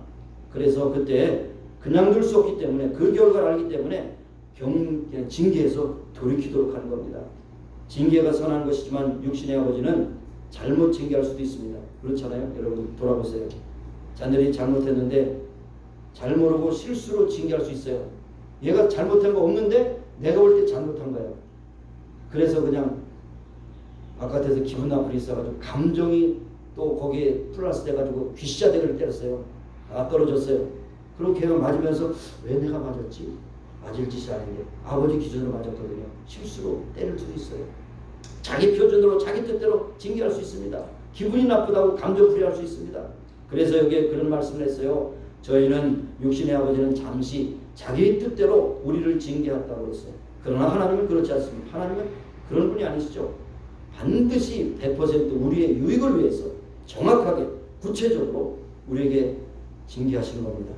그래서 그때 그냥 둘 수 없기 때문에 그 결과를 알기 때문에 그냥 징계해서 돌이키도록 하는 겁니다. 징계가 선한 것이지만 육신의 아버지는 잘못 징계할 수도 있습니다. 그렇잖아요. 여러분 돌아보세요. 자녀들이 잘못했는데 잘 모르고 실수로 징계할 수 있어요. 얘가 잘못한 거 없는데 내가 볼 때 잘못한 거예요. 그래서 그냥 바깥에서 기분 나쁘게 있어가지고 감정이 또 거기에 플러스 돼가지고 귀시자대기를 때렸어요. 떨어졌어요. 그리고 걔가 맞으면서 왜 내가 맞았지? 맞을 짓이 아닌데 아버지 기준으로 맞았거든요. 실수로 때릴 수도 있어요. 자기 표준으로 자기 뜻대로 징계할 수 있습니다. 기분이 나쁘다고 감정풀이할 수 있습니다. 그래서 여기에 그런 말씀을 했어요. 저희는 육신의 아버지는 잠시 자기 뜻대로 우리를 징계했다고 했어요. 그러나 하나님은 그렇지 않습니다. 하나님은 그런 분이 아니시죠. 반드시 100% 우리의 유익을 위해서 정확하게 구체적으로 우리에게 징계하시는 겁니다.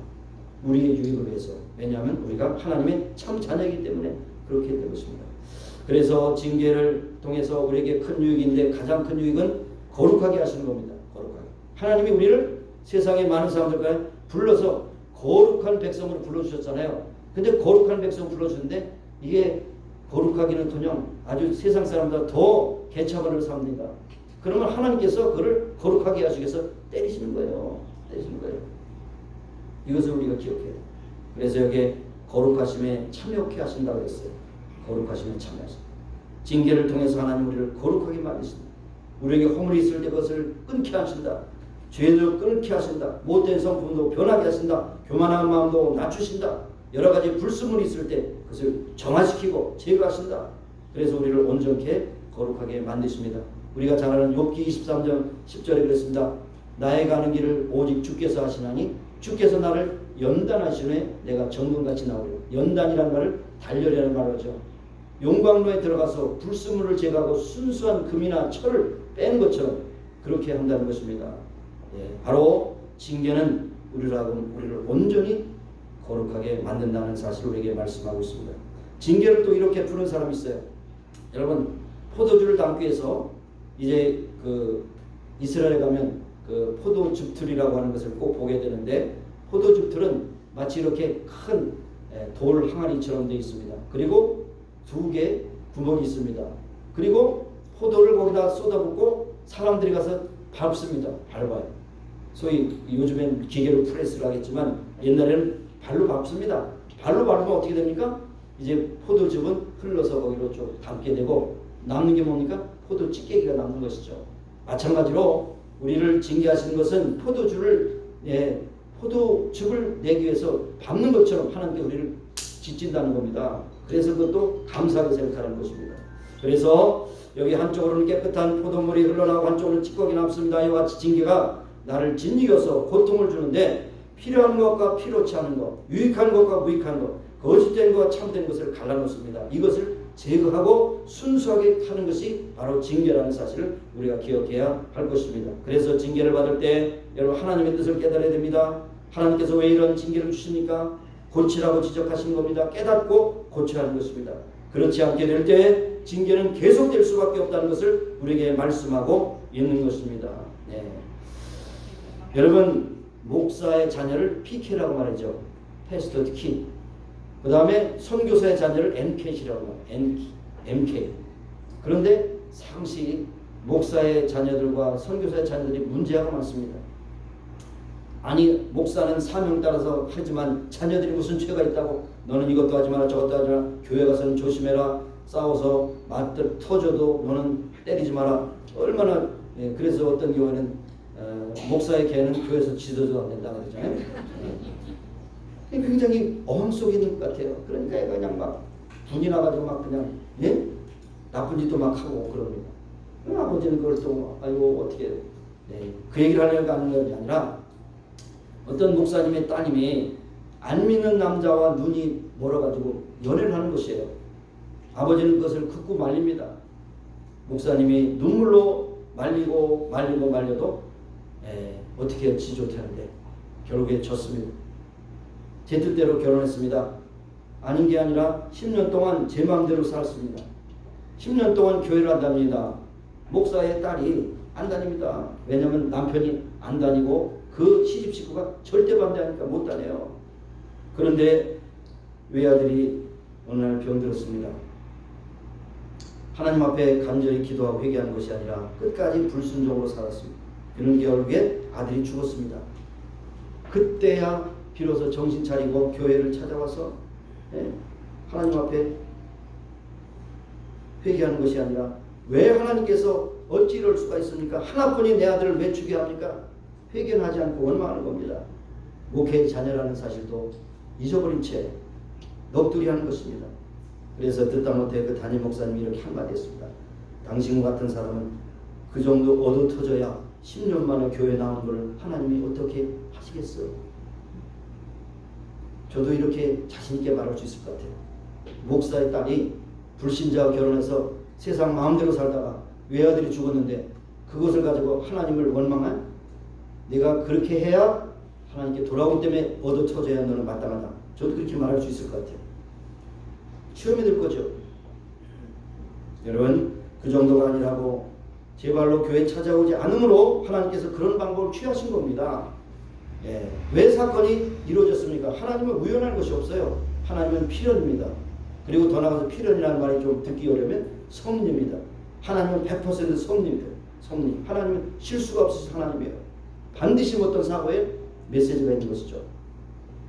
우리의 유익을 위해서. 왜냐하면 우리가 하나님의 참 자녀이기 때문에 그렇게 된 것입니다. 그래서 징계를 통해서 우리에게 큰 유익인데 가장 큰 유익은 거룩하게 하시는 겁니다. 거룩하게. 하나님이 우리를 세상의 많은 사람들과 불러서 거룩한 백성으로 불러주셨잖아요. 근데 거룩한 백성을 불러주는데 이게 거룩하기는커녕 아주 세상 사람보다 더 개차반을 삽니다. 그러면 하나님께서 그를 거룩하게 하시기 위해서 때리시는 거예요. 때리시는 거예요. 이것을 우리가 기억해야 돼요. 그래서 여기에 거룩하심에 참여케 하신다고 했어요. 거룩하심에 참여하신다. 징계를 통해서 하나님 우리를 거룩하게 만드신다. 우리에게 허물이 있을 때 그것을 끊게 하신다. 죄를 끊게 하신다. 못된 성품도 변하게 하신다. 교만한 마음도 낮추신다. 여러 가지 불순물이 있을 때 그것을 정화시키고 제거하신다. 그래서 우리를 온전케 거룩하게 만드십니다. 우리가 잘 아는 욥기 23장 10절에 그랬습니다. 나의 가는 길을 오직 주께서 하시나니 주께서 나를 연단하시네 내가 정금같이 나오리라. 연단이라는 말을 달려라는 말이죠. 용광로에 들어가서 불순물을 제거하고 순수한 금이나 철을 뺀 것처럼 그렇게 한다는 것입니다. 바로 징계는 우리를 온전히 거룩하게 만든다는 사실을 우리에게 말씀하고 있습니다. 징계를 또 이렇게 푸는 사람이 있어요. 여러분 포도주를 담기 위해서 이제 그 이스라엘에 가면 그 포도즙틀이라고 하는 것을 꼭 보게 되는데 포도즙틀은 마치 이렇게 큰 돌 항아리처럼 되어 있습니다. 그리고 2개 구멍이 있습니다. 그리고 포도를 거기다 쏟아붓고 사람들이 가서 밟습니다. 밟아요. 소위 요즘엔 기계로 프레스를 하겠지만 옛날에는 발로 밟습니다. 발로 밟으면 어떻게 됩니까? 이제 포도즙은 흘러서 거기로 좀 담게 되고 남는 게 뭡니까? 포도 찌개기가 남는 것이죠. 마찬가지로 우리를 징계하시는 것은 포도즙을 내기 위해서 밟는 것처럼 하나님께 우리를 짓진다는 겁니다. 그래서 그것도 감사하게 생각하는 것입니다. 그래서 여기 한쪽으로는 깨끗한 포도물이 흘러나오고 한쪽으로는 찌꺼기 남습니다. 이와 같이 징계가 나를 짓이어서 고통을 주는데 필요한 것과 필요치 않은 것, 유익한 것과 무익한 것, 거짓된 것과 참된 것을 갈라놓습니다. 이것을 제거하고 순수하게 하는 것이 바로 징계라는 사실을 우리가 기억해야 할 것입니다. 그래서 징계를 받을 때 여러분 하나님의 뜻을 깨달아야 됩니다. 하나님께서 왜 이런 징계를 주십니까? 고치라고 지적하신 겁니다. 깨닫고 고쳐야 하는 것입니다. 그렇지 않게 될 때 징계는 계속될 수밖에 없다는 것을 우리에게 말씀하고 있는 것입니다. 네. 여러분 목사의 자녀를 PK라고 말하죠. 패스터드 키. 그 다음에 선교사의 자녀를 MK이라고 말해요. MK. 그런데 상시 목사의 자녀들과 선교사의 자녀들이 문제가 많습니다. 아니 목사는 사명 따라서 하지만 자녀들이 무슨 죄가 있다고 너는 이것도 하지 마라 저것도 하지 마라 교회 가서는 조심해라 싸워서 맞들 터져도 너는 때리지 마라 얼마나 그래서 어떤 경우에는 목사의 개는 교회에서 지도도 안 된다 그러잖아요. 굉장히 어항 속에 있는 것 같아요. 그러니까 그냥 막 분이 나가지고 막 그냥 나쁜 짓도 막 하고 그럽니다. 아버지는 그걸 또 아이고 어떻게 그 얘기를 하려고 하는 것이 아니라 어떤 목사님의 따님이 안 믿는 남자와 눈이 멀어가지고 연애를 하는 것이에요. 아버지는 그것을 긋고 말립니다. 목사님이 눈물로 말려도 어떻게 지 좋다는데 결국에 졌습니다. 제 뜻대로 결혼했습니다. 아닌 게 아니라 10년 동안 제 마음대로 살았습니다. 10년 동안 교회를 안 다닙니다. 목사의 딸이 안 다닙니다. 왜냐하면 남편이 안 다니고 그 시집 식구가 절대 반대하니까 못 다녀요. 그런데 외아들이 어느 날 병들었습니다. 하나님 앞에 간절히 기도하고 회개하는 것이 아니라 끝까지 불순종으로 살았습니다. 그런 결국에 아들이 죽었습니다. 그때야 비로소 정신 차리고 교회를 찾아와서 하나님 앞에 회개하는 것이 아니라 왜 하나님께서 어찌 이럴 수가 있습니까? 하나뿐인 내 아들을 왜 죽여야 합니까? 회개는 하지 않고 원망하는 겁니다. 목회의 자녀라는 사실도 잊어버린 채 넋두리 하는 것입니다. 그래서 듣다 못해 그 담임 목사님이 이렇게 한마디 했습니다. 당신과 같은 사람은 그 정도 얻어 터져야 10년 만에 교회 나오는 걸 하나님이 어떻게 하시겠어요? 저도 이렇게 자신있게 말할 수 있을 것 같아요. 목사의 딸이 불신자와 결혼해서 세상 마음대로 살다가 외아들이 죽었는데 그것을 가지고 하나님을 원망한 내가 그렇게 해야 하나님께 돌아오기 때문에 얻어 터져야 너는 마땅하다. 저도 그렇게 말할 수 있을 것 같아요. 시험이 될 거죠. 여러분 그 정도가 아니라고 제발로 교회 찾아오지 않으므로 하나님께서 그런 방법을 취하신 겁니다. 왜 사건이 이루어졌습니까? 하나님은 우연한 것이 없어요. 하나님은 필연입니다. 그리고 더 나아가서 필연이라는 말이 좀 듣기 어려우면 섭리입니다. 하나님은 100% 섭리입니다. 섭리. 하나님은 실수가 없으신 하나님이에요. 반드시 어떤 사고에 메시지가 있는 것이죠.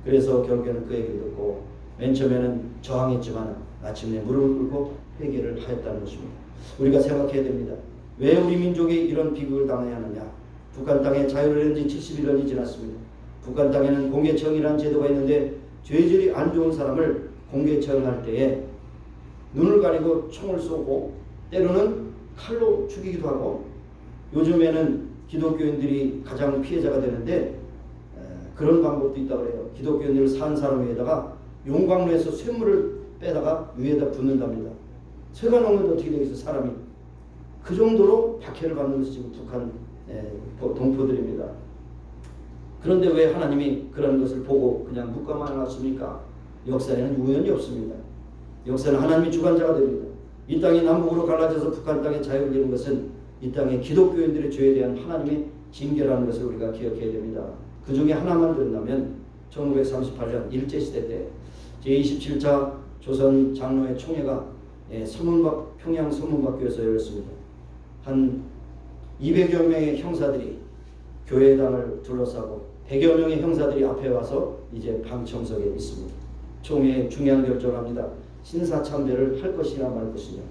그래서 결국에는 그 얘기를 듣고 맨 처음에는 저항했지만 마침내 무릎을 꿇고 회개를 하였다는 것입니다. 우리가 생각해야 됩니다. 왜 우리 민족이 이런 비극을 당해야 하느냐? 북한 땅에 자유를 얻은 지 70일이 지났습니다. 북한 땅에는 공개처형이라는 제도가 있는데 죄질이 안 좋은 사람을 공개처형할 때에 눈을 가리고 총을 쏘고 때로는 칼로 죽이기도 하고 요즘에는 기독교인들이 가장 피해자가 되는데 그런 방법도 있다고 해요. 기독교인들을 산 사람 위에다가 용광로에서 쇳물을 빼다가 위에다 붓는답니다. 쇠가 녹는데 어떻게 되겠어요? 사람이. 그 정도로 박해를 받는 것이 지금 북한 동포들입니다. 그런데 왜 하나님이 그런 것을 보고 그냥 묵과만 놨습니까? 역사에는 우연이 없습니다. 역사는 하나님이 주관자가 됩니다. 이 땅이 남북으로 갈라져서 북한 땅에 자유를 이룬 것은 이 땅의 기독교인들의 죄에 대한 하나님의 징계라는 것을 우리가 기억해야 됩니다. 그 중에 하나만 든다면 1938년 일제시대 때 제27차 조선 장로회 총회가 평양 서문박교에서 열렸습니다. 한 200여 명의 형사들이 교회당을 둘러싸고 100여 명의 형사들이 앞에 와서 이제 방청석에 있습니다. 총회에 중요한 결정을 합니다. 신사참배를 할 것이냐 말 것이냐.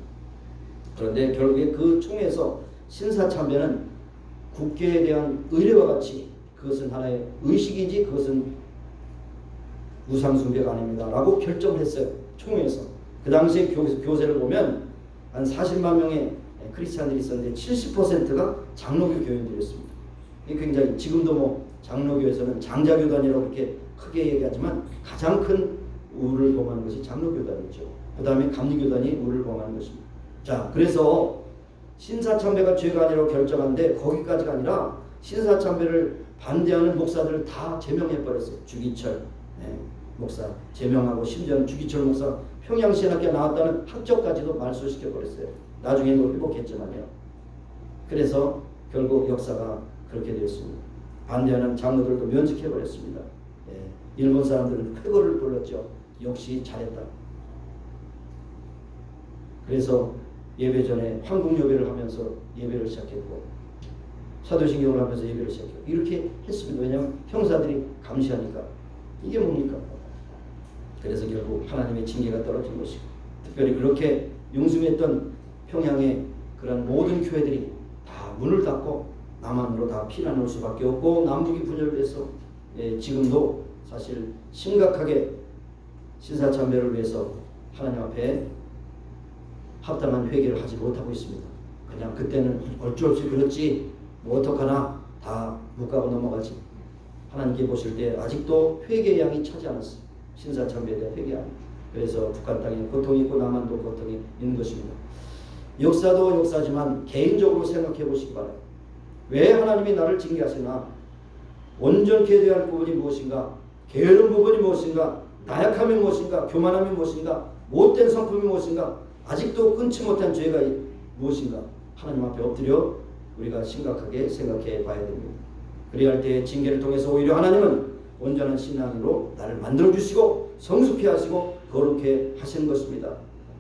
그런데 결국에 그 총회에서 신사참배는 국계에 대한 의례와 같이 그것은 하나의 의식이지 그것은 우상숭배가 아닙니다 라고 결정을 했어요. 총회에서. 그 당시에 교세를 보면 한 40만 명의 크리스찬들이 있었는데 70%가 장로교 교인들이었습니다. 이 굉장히 지금도 뭐 장로교에서는 장자교단이라고 그렇게 크게 얘기하지만 가장 큰 우를 범하는 것이 장로교단이죠. 그 다음에 감리교단이 우를 범하는 것입니다. 자, 그래서 신사참배가 죄가 아니라고 결정한데 거기까지가 아니라 신사참배를 반대하는 목사들을 다 제명해버렸어요. 주기철 목사 제명하고 심지어는 주기철 목사 평양신학교에 나왔다는 학적까지도 말소시켜버렸어요. 나중에는 회복했지만요. 그래서 결국 역사가 그렇게 되었습니다. 반대하는 장로들도 면직해버렸습니다. 일본 사람들은 쾌거를 불렀죠. 역시 잘했다. 그래서 예배 전에 황궁예배를 하면서 예배를 시작했고 사도신경을 하면서 예배를 시작했고 이렇게 했습니다. 왜냐하면 형사들이 감시하니까. 이게 뭡니까? 그래서 결국 하나님의 징계가 떨어진 것이고 특별히 그렇게 융숭했던 평양의 그런 모든 교회들이 다 문을 닫고 남한으로 다 피난올 수밖에 없고 남북이 분열돼서 지금도 사실 심각하게 신사참배를 위해서 하나님 앞에 합당한 회개를 하지 못하고 있습니다. 그냥 그때는 어쩔 수 없이 그렇지 뭐 어떡하나 다 묵가고 넘어가지. 하나님께 보실 때 아직도 회개의 양이 차지 않았어요. 신사참배에 대한 회개양. 그래서 북한 땅에 고통이 있고 남한도 고통이 있는 것입니다. 역사도 역사지만 개인적으로 생각해 보시기 바라요. 왜 하나님이 나를 징계하시나? 온전케 대할 부분이 무엇인가? 게으른 부분이 무엇인가? 나약함이 무엇인가? 교만함이 무엇인가? 못된 성품이 무엇인가? 아직도 끊지 못한 죄가 무엇인가? 하나님 앞에 엎드려 우리가 심각하게 생각해 봐야 됩니다. 그리할 때 징계를 통해서 오히려 하나님은 온전한 신앙으로 나를 만들어주시고 성숙케 하시고 거룩해 하시는 것입니다.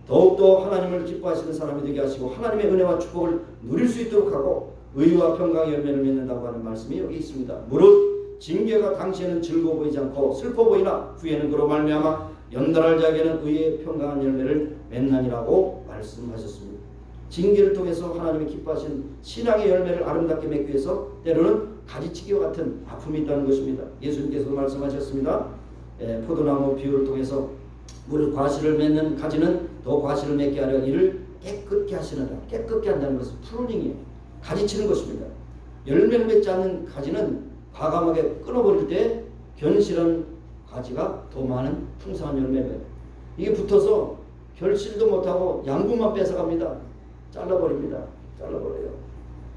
더욱더 하나님을 기뻐하시는 사람이 되게 하시고 하나님의 은혜와 축복을 누릴 수 있도록 하고 의와 평강의 열매를 맺는다고 하는 말씀이 여기 있습니다. 무릇 징계가 당시에는 즐거워 보이지 않고 슬퍼 보이나 후에는 그로 말미암아 연달할 자에게는 의의 평강한 열매를 맺나니라고 말씀하셨습니다. 징계를 통해서 하나님이 기뻐하신 신앙의 열매를 아름답게 맺기 위해서 때로는 가지치기와 같은 아픔이 있다는 것입니다. 예수님께서도 말씀하셨습니다. 포도나무 비유를 통해서 무릇 과실을 맺는 가지는 더 과실을 맺게 하려 이를 깨끗게 하시느라. 깨끗게 한다는 것은 프루닝이에요. 가지치는 것입니다. 열매를 맺지 않는 가지는 과감하게 끊어버릴 때 견실한 가지가 더 많은 풍성한 열매를 이게 붙어서 결실도 못하고 양분만 뺏어갑니다. 잘라버립니다. 잘라버려요.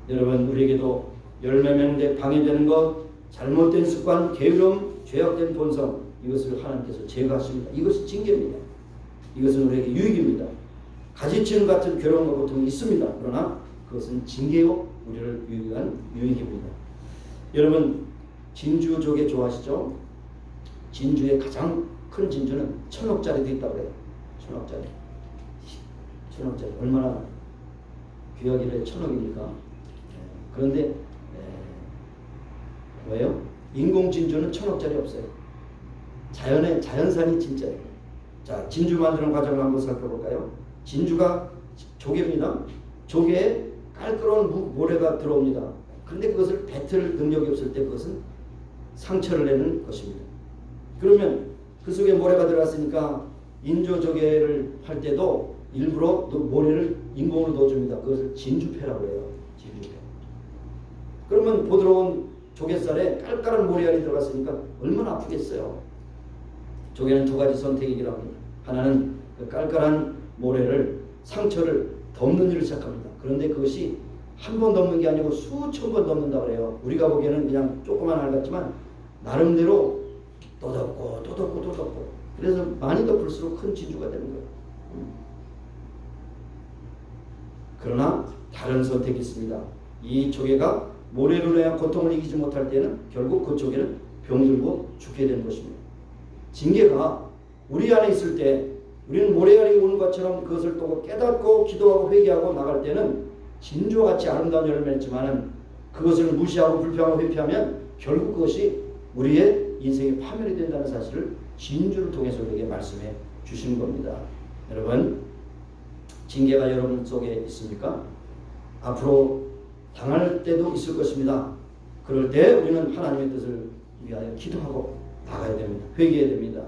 여러분 우리에게도 열매 맺는데 방해되는 것, 잘못된 습관, 게으름, 죄악된 본성 이것을 하나님께서 제거하십니다. 이것이 징계입니다. 이것은 우리에게 유익입니다. 가지치는 같은 괴로움과 고통이 있습니다. 그러나 그것은 징계요 우리를 유익한 유익입니다. 여러분 진주조개 좋아하시죠? 진주의 가장 큰 진주는 1,000억짜리도 있다고 해요. 1,000억짜리. 1,000억짜리. 얼마나 귀하길래 1,000억이니까. 그런데 뭐예요? 인공 진주는 1,000억짜리 없어요. 자연산이 진짜예요. 자, 진주 만드는 과정을 한번 살펴볼까요? 진주가 조개입니다. 조개에 깔끔한 모래가 들어옵니다. 그런데 그것을 뱉을 능력이 없을 때 그것은 상처를 내는 것입니다. 그러면 그 속에 모래가 들어갔으니까 인조조개를 할 때도 일부러 모래를 인공으로 넣어줍니다. 그것을 진주패라고 해요. 진주패. 그러면 부드러운 조갯살에 깔깔한 모래알이 들어갔으니까 얼마나 아프겠어요. 조개는 두 가지 선택이라고 합니다. 하나는 그 깔깔한 모래를 상처를 덮는 일을 시작합니다. 그런데 그것이 한 번 덮는 게 아니고 수천 번 덮는다고 해요. 우리가 보기에는 그냥 조그만 알 같지만 나름대로 또 덮고 또 덮고 또 덮고 그래서 많이 덮을수록 큰 진주가 되는 거예요. 그러나 다른 선택이 있습니다. 이 조개가 모래로 인한 고통을 이기지 못할 때는 결국 그 조개는 병들고 죽게 되는 것입니다. 징계가 우리 안에 있을 때 우리는 모래알이 오는 것처럼 그것을 또 깨닫고 기도하고 회개하고 나갈 때는 진주와 같이 아름다운 열매를 맺지만 그것을 무시하고 불평하고 회피하면 결국 그것이 우리의 인생의 파멸이 된다는 사실을 진주를 통해서 우리에게 말씀해 주시는 겁니다. 여러분 징계가 여러분 속에 있습니까? 앞으로 당할 때도 있을 것입니다. 그럴 때 우리는 하나님의 뜻을 위하여 기도하고 나가야 됩니다. 회개해야 됩니다.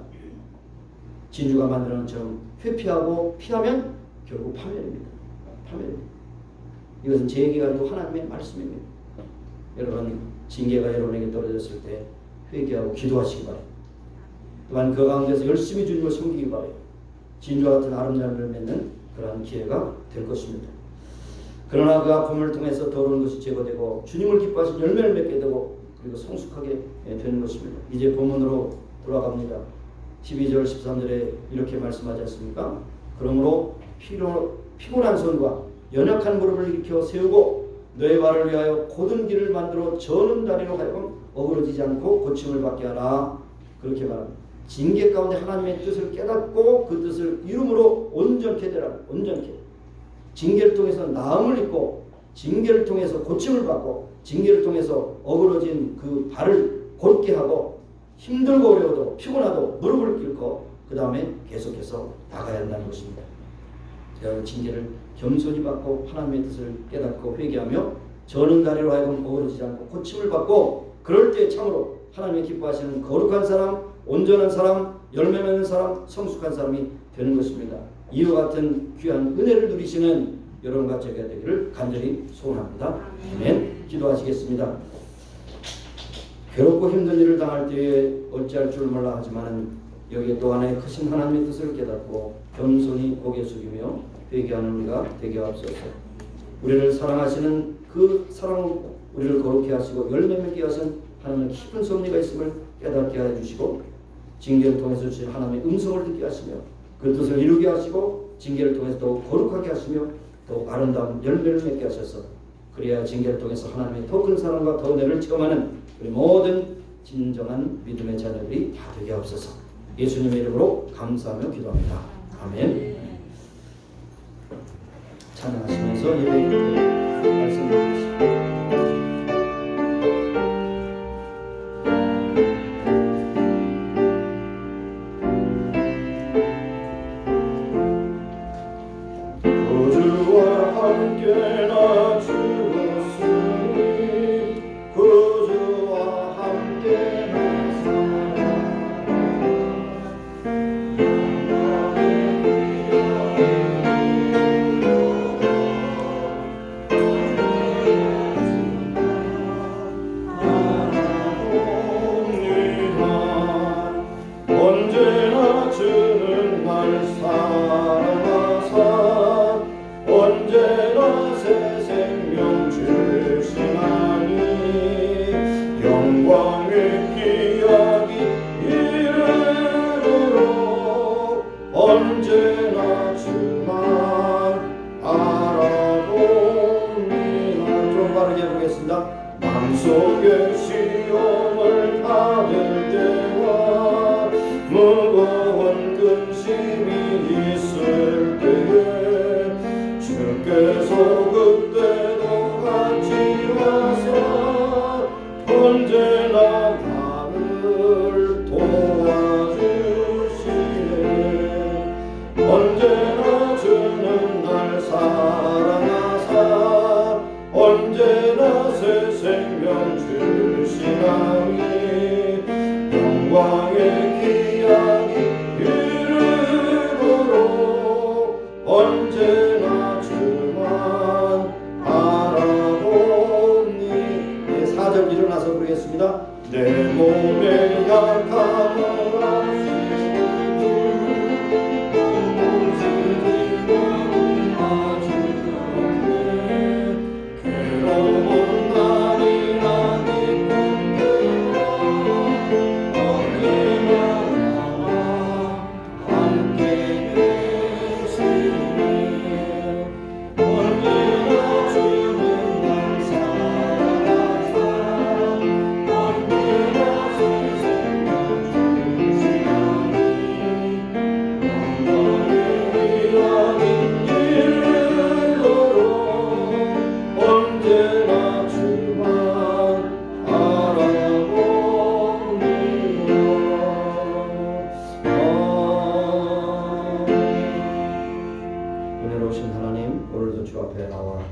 진주가 만드는 것처럼 회피하고 피하면 결국 파멸입니다. 파멸입니다. 이것은 제 얘기가 아니고 하나님의 말씀입니다. 여러분 징계가 여러분에게 떨어졌을 때 회개하고 기도하시기 바랍니다. 또한 그 가운데서 열심히 주님을 섬기기 바랍니다. 진주와 같은 아름다운 열매를 맺는 그러한 기회가 될 것입니다. 그러나 그 아픔을 통해서 더러운 것이 제거되고 주님을 기뻐하신 열매를 맺게 되고 그리고 성숙하게 되는 것입니다. 이제 본문으로 돌아갑니다. 12절 13절에 이렇게 말씀하지 않습니까? 그러므로 피곤한 손과 연약한 무릎을 일으켜 세우고 너의 발을 위하여 곧은 길을 만들어 저는 다리로 하여금 어그러지지 않고 고침을 받게 하라. 그렇게 말합니다. 징계 가운데 하나님의 뜻을 깨닫고 그 뜻을 이름으로 온전케 되라. 온전케. 징계를 통해서 나음을 입고 징계를 통해서 고침을 받고 징계를 통해서 어그러진 그 발을 곧게 하고 힘들고 어려워도 피곤하도 무릎을 꿇고 그 다음에 계속해서 나가야 한다는 것입니다. 제가 징계를 겸손히 받고 하나님의 뜻을 깨닫고 회개하며 저는 다리로 하여금 어그러지지 않고 고침을 받고 그럴 때 참으로 하나님의 기뻐하시는 거룩한 사람, 온전한 사람, 열매 맺는 사람, 성숙한 사람이 되는 것입니다. 이와 같은 귀한 은혜를 누리시는 여러분과 제가 되기를 간절히 소원합니다. 아멘. 기도하시겠습니다. 괴롭고 힘든 일을 당할 때에 어찌할 줄 몰라 하지만 여기에 또 하나의 크신 하나님의 뜻을 깨닫고 겸손히 고개 숙이며 회개하는 우리가 되게 하옵소서. 우리를 사랑하시는 그 사랑으로 우리를 거룩히 하시고 열매 맺게 하신 하나님의 깊은 섭리가 있음을 깨닫게 해주시고 징계를 통해서 주신 하나님의 음성을 듣게 하시며 그 뜻을 이루게 하시고 징계를 통해서 더욱 거룩하게 하시며 더욱 아름다운 열매를 맺게 하셔서 그래야 징계를 통해서 하나님의 더 큰 사랑과 더 은혜를 체험하는 우리 모든 진정한 믿음의 자녀들이 다 되게 하옵소서. 예수님의 이름으로 감사하며 기도합니다. 아멘. 찬양하시면서 예배 말씀 드리겠습니다. 함께나 주었으니 구주와 함께나 언제나 주는 날 사랑하사 언제나 새 생명 주시나니 영광의 기약이 이르도록 언제나 주만 알아봅니다. 좀 빠르게 보겠습니다. 마음속에 시험을 받을 때와 무거운 근심이 있을 때에 주께서 그때도 같이 와서 언제나 나를 도와주시네. 언제나 주는 날 사랑하사 언제나 새 생명 주시나니 영광의 기약이 이르도록 언제나 주만 알아보니. 네, 4절 일어나서 부르겠습니다. 내 몸의 약함을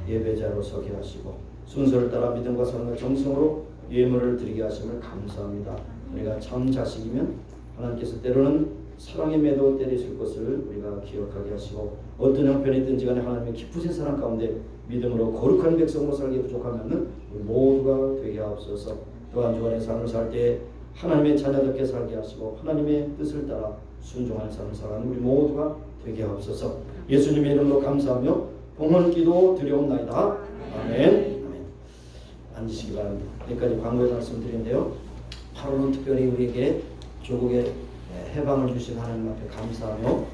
예배자로 서게 하시고 순서를 따라 믿음과 사랑과 정성으로 예물을 드리게 하심을 감사합니다. 우리가 참 자식이면 하나님께서 때로는 사랑의 매도 때리실 것을 우리가 기억하게 하시고 어떤 형편이든지 간에 하나님의 기쁘신 사랑 가운데 믿음으로 거룩한 백성으로 살기 부족하면 우리 모두가 되게 하옵소서. 또한 주안의 삶을 살 때 하나님의 자녀답게 살게 하시고 하나님의 뜻을 따라 순종하는 삶을 살아가는 우리 모두가 되게 하옵소서. 예수님의 이름으로 감사하며 봉헌기도 드려옵나이다. 아멘. 아멘. 앉으시기 바랍니다. 여기까지 광고의 말씀드린데요. 8월은 특별히 우리에게 조국의 해방을 주신 하나님 앞에 감사하며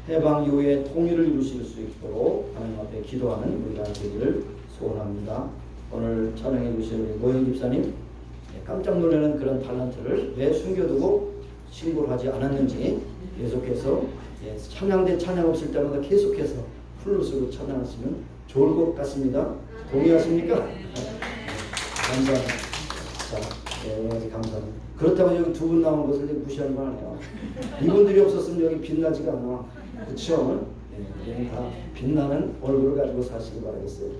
해방 이후에 통일을 이루실 수 있도록 하나님 앞에 기도하는 우리가 되기를 소원합니다. 오늘 찬양해 주신 우리 노영 집사님, 깜짝 놀라는 그런 탤런트를 왜 숨겨두고 신고를 하지 않았는지 계속해서 찬양대 찬양 없을 때마다 계속해서 플루스로 찬양하시면 좋을 것 같습니다. 동의하십니까? 감사합니다. 자, 오늘 감사합니다. 그렇다고 여기 두 분 나온 것을 무시하는 건 아니에요. 이분들이 없었으면 여기 빛나지가 않아. 그렇죠? 네, 다 빛나는 얼굴을 가지고 사시기 바라겠어요.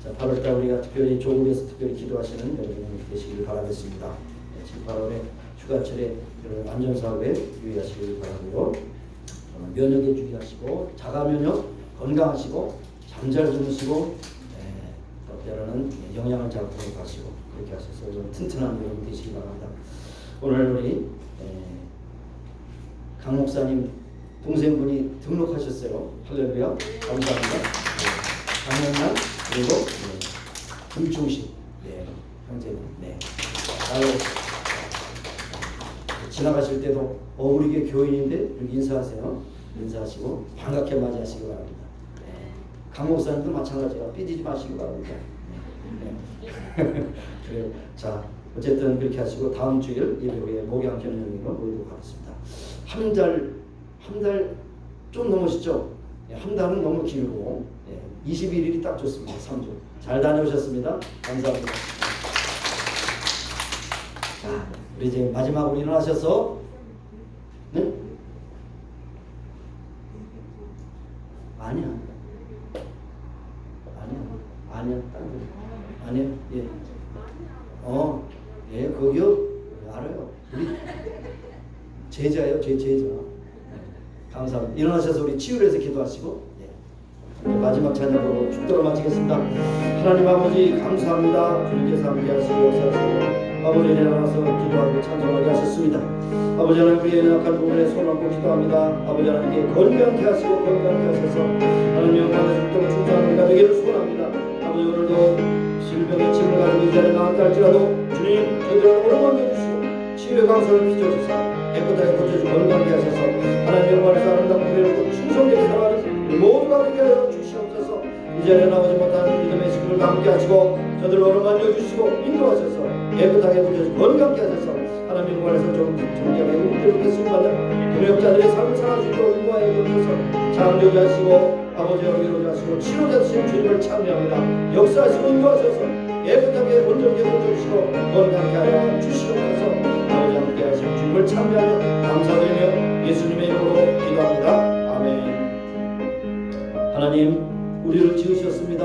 자, 8월달 우리가 특별히 조국에서 특별히 기도하시는 여러분이 되시길 바라겠습니다. 네, 지금 8월에 휴가철에 여러분 안전사고에 유의하시길 바라고요. 면역에 주의하시고 자가 면역 건강하시고 잠 잘 주무시고 또 때로는 영양을 잘 공급하시고 그렇게 하셔서 좀 튼튼한 여러분 되시기 바랍니다. 오늘 우리 강 목사님 동생분이 등록하셨어요. 할렐루야. 감사합니다. 강영란 그리고 김충식 형제님. 지나가실 때도 우리 게 교인인데 이렇게 인사하세요. 인사하시고 반갑게 맞이하시기 바랍니다. 강 목사님도 마찬가지로 삐지지 마시기 바랍니다. 그래요. 자, 어쨌든 그렇게 하시고 다음 주일 예배 후에 목양 견영으로 모이도록 하겠습니다. 한 달 좀 넘으시죠? 한 달은 너무 길고 21일이 딱 좋습니다. 3주 잘 다녀오셨습니다. 감사합니다. 자, 우리 이제 마지막으로 일어나셔서 네? 아니야, 아니야, 거기요? 알아요. 우리 제자예요, 제 제자. 감사합니다. 일어나셔서 우리 치유를 해서 기도하시고 마지막 찬양으로 축도로 마치겠습니다. 하나님 아버지 감사합니다. 주님께서 함께 하시고 역사하시고 아버지 일어나서 기도하고 찬송하게 하셨습니다. 아버지 하나님 우리의 연약한 부분에 손을 얹고 기도합니다. 아버지 하나님께 건강케 하시고 건강케 하셔서 하나님 영광의 축도로 충성하는 우리가 되기를 소원합니다. 아버지 오늘도 질병의 짐을 가지고 이 자리에 나왔다 할지라도 주님 저들을 오르만져 주시고 치유의 강선을 빚어주사 깨끗하게 고쳐주고 건강케 하셔서 하나님 영광에서 아름다운 우리를 충성되게 살아가는 모두가 되게 하여 주시옵소서. 이 자리에 나오지 못한 믿음의 식물과 함께 하시고 저들을 오르만져 주시고 인도하셔서 깨끗하게 고쳐주고 건강케 하셔서 하나님 영광에서 좀 정결하게 은혜롭게 쓰임받는 동역자들의 삶을 살아주시고 인도하여 주셔서 창조주 하시고 아버지 여기로 하시고 치료자 되신 주님을 찬양합니다. 역사하시고 인도하셔서 깨끗하게 온전하게 고쳐주시고 건강케 하여 주시옵소서. 아버지 함께 하시고 주님을 찬양하며 감사드리며 예수님의 이름으로 기도합니다. 아멘. 하나님 우리를 지으셨습니다.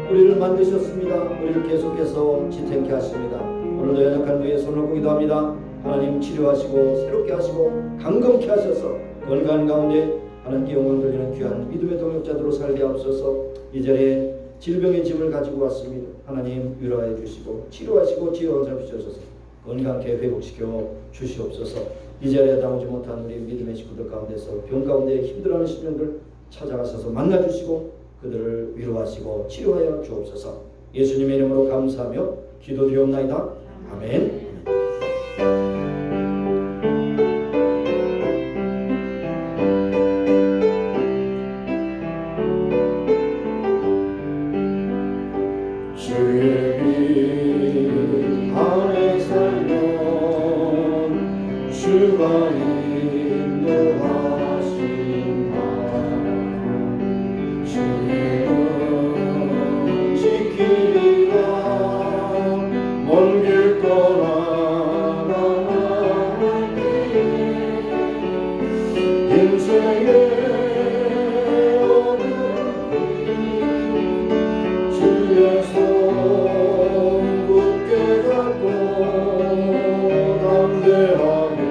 우리를 만드셨습니다. 우리를 계속해서 지탱케 하십니다. 오늘도 연약한 위에 손을 얹고 기도합니다. 하나님 치료하시고 새롭게 하시고 강건케 하셔서 건강 가운데 하나님께 영광 돌리는 귀한 믿음의 동역자들로 살게 하옵소서. 이 자리에 질병의 짐을 가지고 왔습니다. 하나님 위로하여 주시고 치료하시고 지혜와 주셔서 건강케 회복시켜 주시옵소서. 이 자리에 나오지 못한 우리 믿음의 식구들 가운데서 병 가운데 힘들어하는 심령들 찾아가셔서 만나주시고 그들을 위로하시고 치료하여 주옵소서. 예수님의 이름으로 감사하며 기도드리옵나이다. 아멘. 주의 손 굳게 잡고 담대하게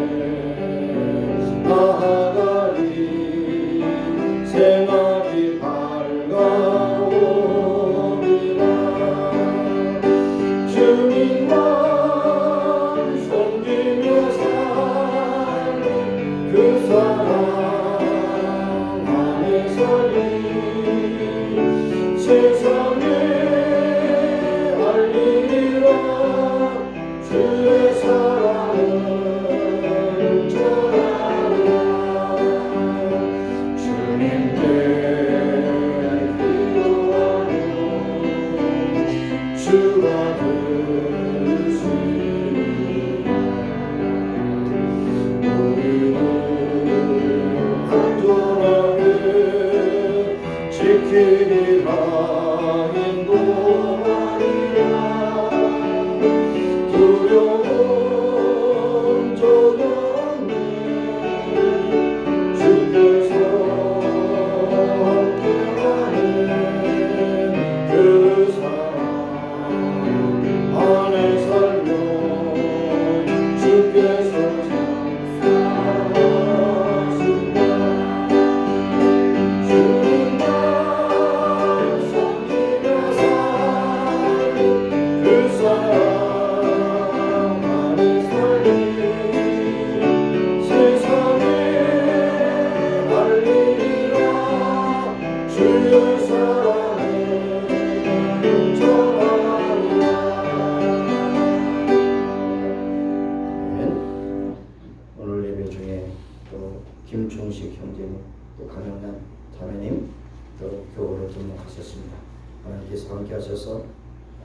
주님께서 함께 하셔서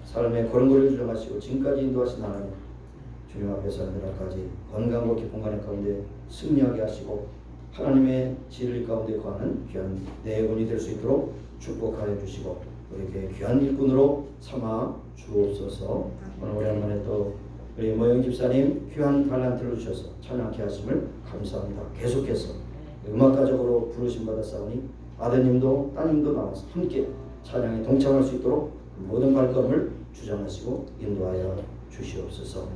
삶의 걸음걸이를 주장하시고 지금까지 인도하신 하나님, 주님 앞에서 늘날까지 건강과 기쁨 가운데 승리하게 하시고 하나님의 진리 가운데 거하는 귀한 내분이 될 수 있도록 축복하여 주시고 우리에게 귀한 일꾼으로 삼아 주옵소서. 오늘 오랜만에 또 우리 모영 집사님 귀한 달란트를 주셔서 찬양케 하심을 감사합니다. 계속해서 음악가적으로 부르심 받았사오니 아드님도 따님도 나와서 함께 찬양에 동참할 수 있도록 모든 발걸음을 주장하시고 인도하여 주시옵소서.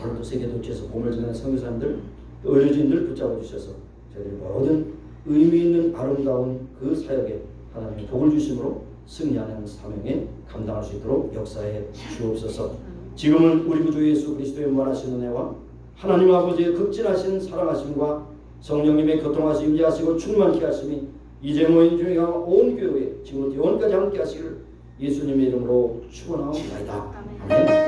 오늘도 세계 도처에서 봄을 지내는 선교사님들 또 의료진들 붙잡아 주셔서 저희들이 모든 의미 있는 아름다운 그 사역에 하나님의 복을 주심으로 승리하는 사명에 감당할 수 있도록 역사해 주옵소서. 지금은 우리 구주 예수 그리스도의 무한하신 은혜와 하나님 아버지의 극진하신 사랑하심과 성령님의 교통하심 임재하시고 충만케 하심이 이제 모인 중에가 온 교회에 지금부터 영원까지 함께 하시기를 예수님의 이름으로 축원하옵나이다. 아멘.